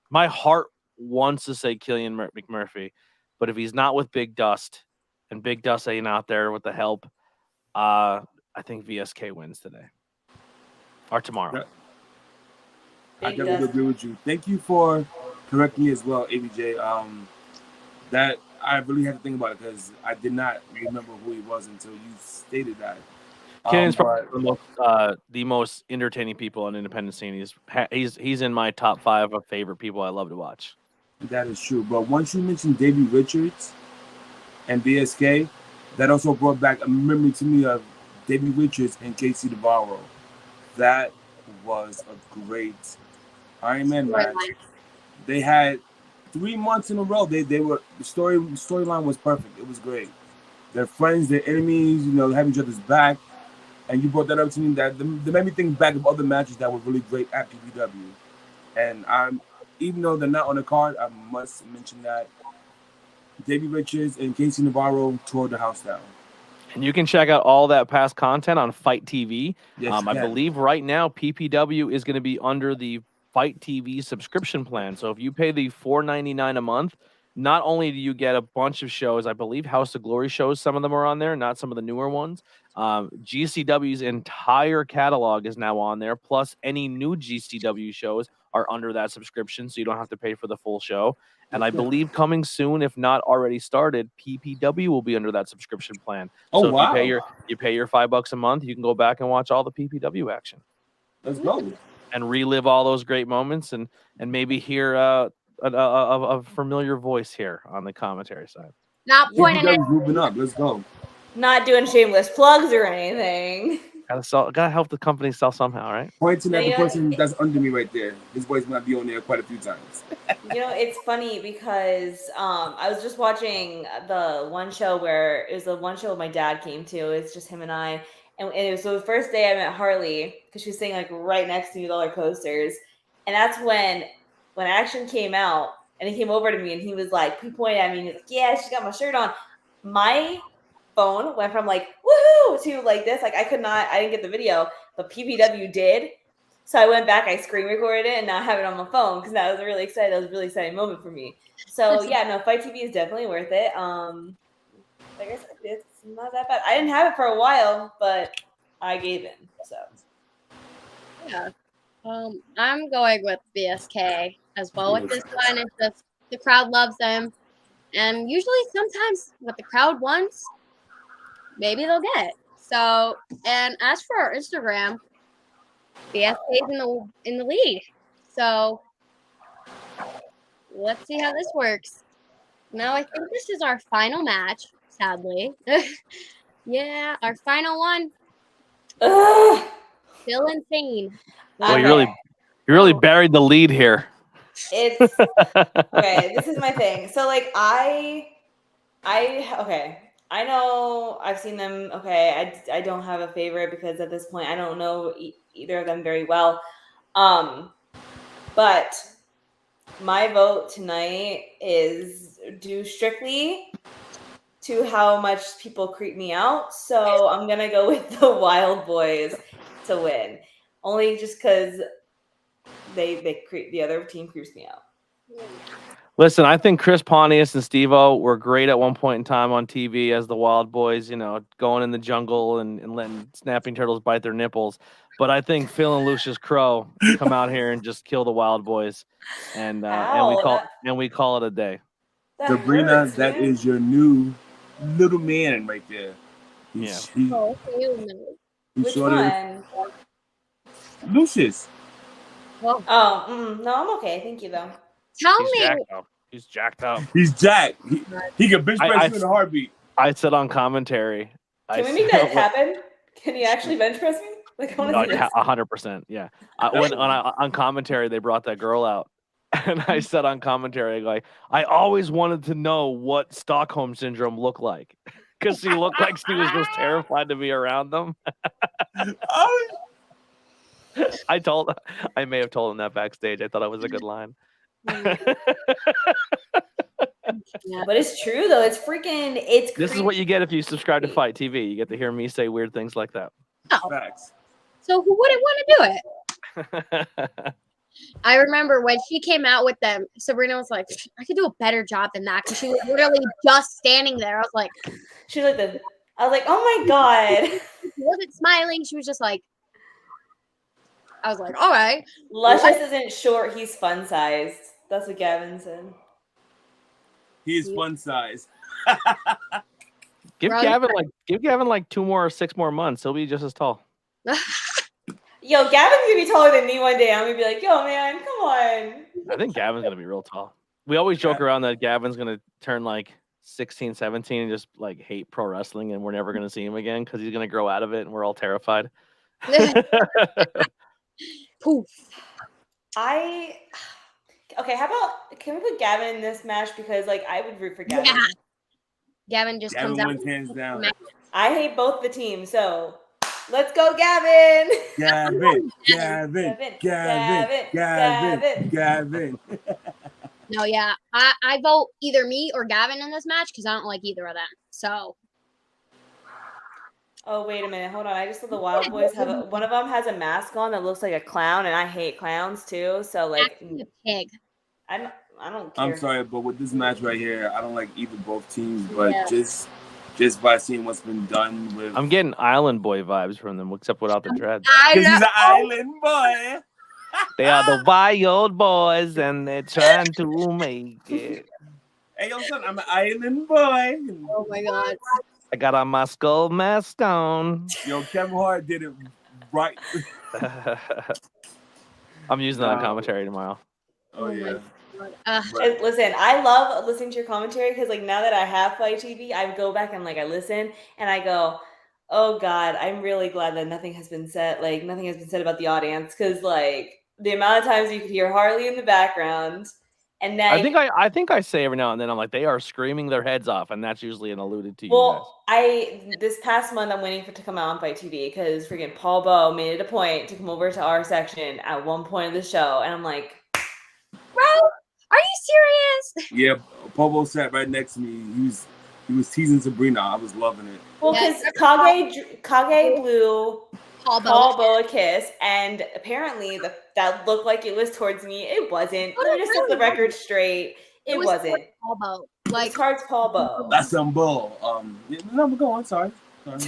My heart wants to say Killian McMurphy, but if he's not with Big Dust, and Big Dust ain't out there with the help, I think VSK wins today or tomorrow. I definitely agree with you. Thank you for correcting me as well, ABJ. That I really had to think about it because I did not remember who he was until you stated that. Killian's probably the most entertaining people on the independent scene. He's in my top 5 of favorite people I love to watch. That is true. But once you mentioned Davey Richards and BSK, that also brought back a memory to me of Davey Richards and Casey Navarro. That was a great Iron Man match. They had 3 months in a row. They were the storyline was perfect. It was great. They're friends, they're enemies, have each other's back. And you brought that up to me. That made me think back of other matches that were really great at PPW. And even though they're not on the card, I must mention that Davey Richards and Casey Navarro tore the house down. And you can check out all that past content on Fight TV. Yes, I believe right now PPW is going to be under the Fight TV subscription plan. So if you pay the $4.99 a month, not only do you get a bunch of shows, I believe House of Glory shows, some of them are on there, not some of the newer ones. GCW's entire catalog is now on there, plus any new GCW shows are under that subscription, so you don't have to pay for the full show. And I believe coming soon, if not already started, PPW will be under that subscription plan. Oh, so wow. if you pay your $5 a month, you can go back and watch all the PPW action. Let's go. And relive all those great moments and maybe hear a familiar voice here on the commentary side. Not pointing at moving up. Let's go. Not doing shameless plugs or anything. Gotta help the company sell somehow, right? Pointing at the person that's under me right there. His voice might be on there quite a few times. It's funny because I was just watching the one show where it was the one show my dad came to. It's just him and I. And it was the first day I met Harley because she was sitting like right next to me with all her posters. And that's when Action came out and he came over to me and he was like, he pointed at me and he was like, yeah, she got my shirt on. My phone went from like, woohoo, to like this. Like I didn't get the video, but PPW did. So I went back, I screen recorded it and now I have it on my phone because that was a really exciting moment for me. So yeah, no, Fight TV is definitely worth it. Like I said, it's not that bad. I didn't have it for a while, but I gave in. So yeah. I'm going with BSK as well with this one. It's just the crowd loves them. And usually sometimes what the crowd wants, maybe they'll get. So, and as for our Instagram, BSK is in the lead. So let's see how this works. Now I think this is our final match, sadly. Yeah, our final one. Ugh. Still insane. Well, you really buried the lead here. It's okay. This is my thing. So like I know I've seen them. Okay, I don't have a favorite because at this point I don't know either of them very well. But my vote tonight is due strictly to how much people creep me out. So I'm gonna go with the Wild Boys to win, only just because they creep, the other team creeps me out. Listen, I think Chris Pontius and Steve-O were great at one point in time on TV as the Wild Boys, you know, going in the jungle and letting snapping turtles bite their nipples. But I think Phil and Lucius Crow come out here and just kill the Wild Boys, and we call it a day. Sabrina, hurts, that man. is your new little man right there. Which one? Lucius. Well, No, I'm okay. Thank you, though. tell He's me. jacked up. He's jacked up. He's jacked. He can bench press you in a heartbeat. I said on commentary. Can we make that happen? Can he actually bench press me? Like, I want to see this. 100%. Yeah. On commentary, they brought that girl out. And I said on commentary, like, I always wanted to know what Stockholm syndrome looked like. Because she looked like she was just terrified to be around them. I may have told him that backstage. I thought it was a good line. Yeah. But it's true, though. It's freaking. This is what you get if you subscribe to Fight TV. You get to hear me say weird things like that. Oh. Facts. So who wouldn't want to do it? I remember when she came out with them, Sabrina was like, I could do a better job than that, because she was literally just standing there. I was like, She's like this. I was like, oh my God. She wasn't smiling. She was just like, I was like, all right. Luscious isn't short, he's fun sized. That's what Gavin said. He is fun size. Give Gavin like 6 more months. He'll be just as tall. Yo, Gavin's gonna be taller than me one day. I'm gonna be like, yo, man, come on. I think Gavin's gonna be real tall. We always joke around that Gavin's gonna turn like 16, 17 and just like hate pro wrestling, and we're never gonna see him again because he's gonna grow out of it, and we're all terrified. Poof. Okay, how about, can we put Gavin in this match, because like I would root for Gavin. Yeah. Gavin just comes out. Wins hands down. I hate both the teams, so let's go, Gavin. Gavin. No, yeah. I vote either me or Gavin in this match because I don't like either of them. So. Oh, wait a minute. Hold on. I just saw the Wild Boys have one of them has a mask on that looks like a clown, and I hate clowns too. So like, Actually, a pig. I don't care. I'm sorry, but with this match right here, I don't like either both teams, but just by seeing what's been done with, I'm getting Island Boy vibes from them, except without the dreads. Because he's an island boy. They are the Wild Boys, and they're trying to make it. Hey, yo, son, I'm an island boy. Oh my God. I got on my skull mask on. Yo, Kevin Hart did it right. I'm using that on commentary tomorrow. Oh yeah. Listen, I love listening to your commentary because like now that I have Fight TV, I go back and like I listen and I go, oh God, I'm really glad that nothing has been said. Like nothing has been said about the audience, because like the amount of times you could hear Harley in the background, and then I think I say every now and then, I'm like, they are screaming their heads off, and that's usually an alluded to. Well, this past month I'm waiting for it to come out on Fight TV because freaking Paul Bowe made it a point to come over to our section at one point of the show, and I'm like, bro, are you serious? Yeah, Pobo sat right next to me. He was teasing Sabrina. I was loving it. well, because Kage blew Paul Bowe a kiss, and apparently that looked like it was towards me. It wasn't. Let me just set the record straight. It wasn't. Paul Bowe. Like cards Paul Bowe. That's some bull. No, go on. Sorry. I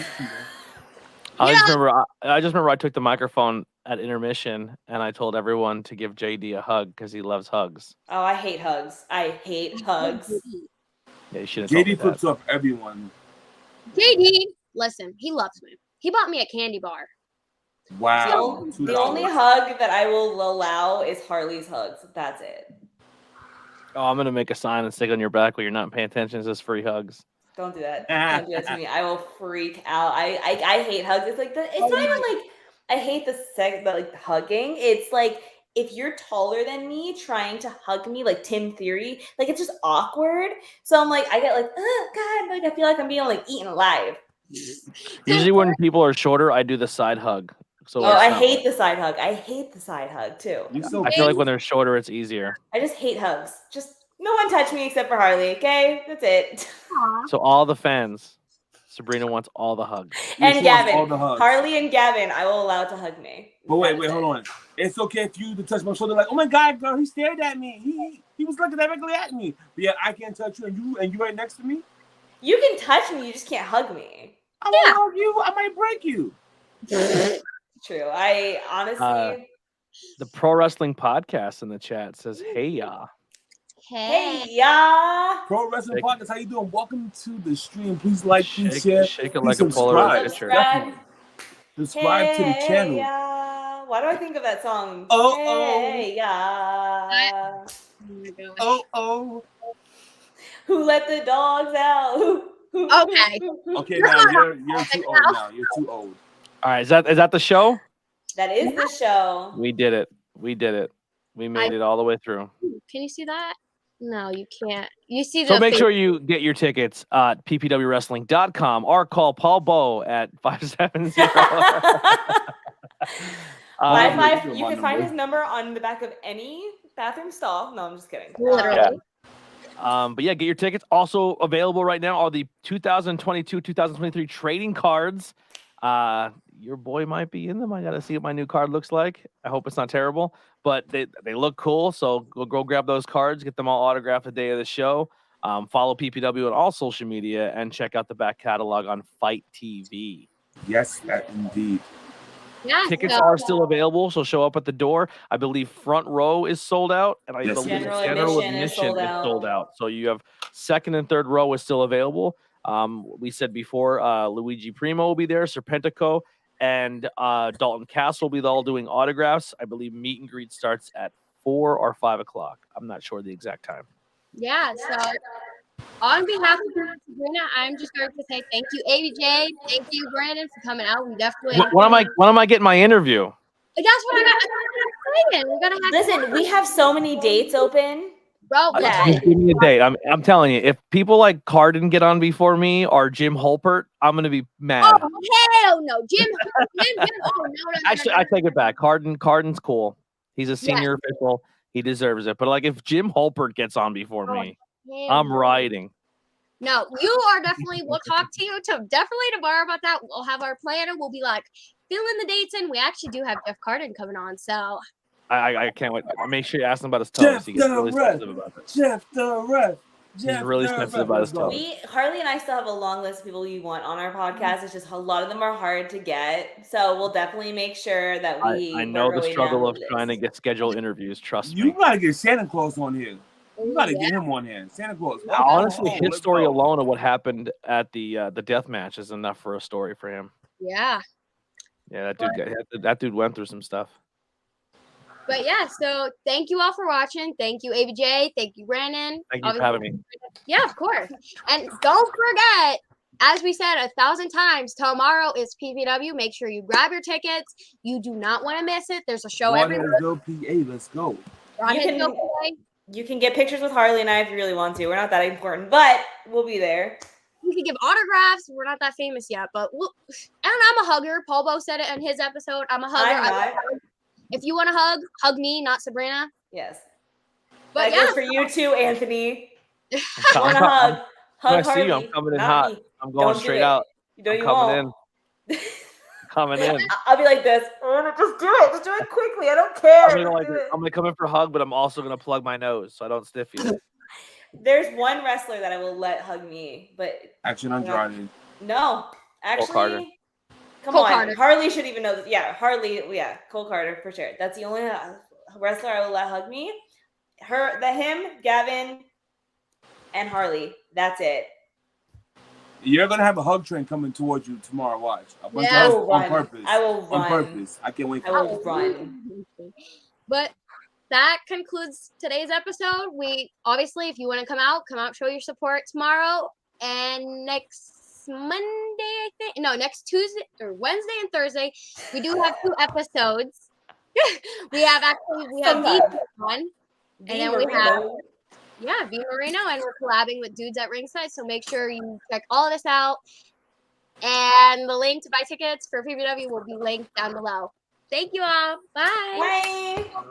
just remember I took the microphone at intermission and I told everyone to give JD a hug because he loves hugs. Oh, I hate hugs. I hate hugs. Yeah, you shouldn't. JD flips off everyone. JD, listen, he loves me. He bought me a candy bar. Wow. The only hug that I will allow is Harley's hugs. That's it. Oh, I'm gonna make a sign and stick on your back when you're not paying attention. It says free hugs. Don't do that. Don't do that to me. I will freak out. I hate hugs. It's like it's not even like I hate the hugging. It's like if you're taller than me trying to hug me like Tim Theory, like it's just awkward. So I'm like, I get like, oh God, like I feel like I'm being like eaten alive. Usually when people are shorter, I do the side hug. So I hate the side hug. I hate the side hug too. I feel like when they're shorter, it's easier. I just hate hugs. Just no one touch me except for Harley. Okay, that's it. So all the fans, Sabrina wants all the hugs. And She wants all Gavin, the hugs. Harley and Gavin, I will allow to hug me. But wait, hold on. It's okay if you to touch my shoulder, like, oh my God, girl, he stared at me. He was looking directly at me. But yeah, I can't touch you, and you right next to me. You can touch me, you just can't hug me. I won't hug you. I might break you. True. I honestly. The Pro Wrestling Podcast in the chat says, "Hey ya." Hey ya. Pro Wrestling Podcast, how you doing? Welcome to the stream. Please like, please share, shake it please like a Polaroid subscribe. picture. Definitely. Subscribe to the channel. Ya. Why do I think of that song? Oh, hey ya. oh. Who let the dogs out? Okay. Okay, now you're too old now. You're too old. All right, is that the show? That is the show. We did it. We made it all the way through. Can you see that? No, you can't. You see the. So make sure you get your tickets at ppwwrestling.com or call Paul Bow at 570. You can find his number on the back of any bathroom stall. No, I'm just kidding. Literally. But yeah, get your tickets. Also available right now are the 2022-2023 trading cards. Your boy might be in them. I gotta see what my new card looks like. I hope it's not terrible, but they look cool. So go grab those cards, get them all autographed the day of the show. Follow PPW on all social media and check out the back catalog on Fight TV. Yes, that indeed. Yeah, Tickets are still available, so show up at the door. I believe front row is sold out, and I believe general admission is sold out. So you have second and third row is still available. We said before, Luigi Primo will be there, Serpentico, and Dalton Castle will be all doing autographs. I believe meet and greet starts at 4 or 5 o'clock. I'm not sure the exact time. Yeah, so on behalf of Sabrina, I'm just going to say thank you, ABJ. Thank you, Brandon, for coming out. We definitely. When am I getting my interview? That's what I'm saying. We're gonna have. Listen, we have so many dates open. Bro, Just give me a date. I'm telling you, if people like Carden get on before me or Jim Holpert, I'm gonna be mad. Oh hell no, Jim. Oh no. Actually, I take it back. Carden's cool. He's a senior official. He deserves it. But like, if Jim Holpert gets on before me, I'm riding. No, you are definitely. We'll talk to you definitely tomorrow about that. We'll have our planner. We'll be like filling the dates in. We actually do have Jeff Carden coming on, so. I can't wait. Make sure you ask him about his toes. He gets really sensitive about it. Jeff the Ref. He's really sensitive about his toes. Harley and I still have a long list of people you want on our podcast. It's just a lot of them are hard to get. So we'll definitely make sure that we. I know the struggle of trying to get scheduled interviews. Trust me. You gotta get Santa Claus on here. You gotta get him on here. Santa Claus. Honestly, his story alone of what happened at the death match is enough for a story for him. Yeah. Yeah, that dude went through some stuff. But yeah, so thank you all for watching. Thank you, ABJ. Thank you, Brandon. Thank you for having me. Yeah, of course. And don't forget, as we said 1,000 times, tomorrow is PPW. Make sure you grab your tickets. You do not want to miss it. There's a show every week. Let's go. You can get pictures with Harley and I if you really want to. We're not that important, but we'll be there. You can give autographs. We're not that famous yet, but and I'm a hugger. Paul Bo said it in his episode. I'm a hugger. If you want to hug me, not Sabrina. Yes. But that goes for you too, Anthony. Want to hug Harley. Harley. You, I'm coming in hot. I'm going straight out. You coming in. Coming in. I'll be like this. Just do it. Just do it quickly. I don't care. I'm gonna come in for a hug, but I'm also gonna plug my nose so I don't sniff you. There's one wrestler that I will let hug me, but Action Andrade. No, actually. Come on, Carter. Harley should even know this. Yeah, Harley. Yeah, Cole Carter for sure. That's the only wrestler I will let hug me. Him, Gavin, and Harley. That's it. You're gonna have a hug train coming towards you tomorrow. Watch. I will run. On purpose. I will run. On purpose. I can't wait. I will run. But that concludes today's episode. We obviously, if you want to come out, show your support tomorrow and next Monday, next Tuesday or Wednesday and Thursday, we do have 2 episodes. we have V on, and then we have V Marino, and we're collabing with Dudes at Ringside. So make sure you check all of this out, and the link to buy tickets for PPW will be linked down below. Thank you all. Bye. Bye.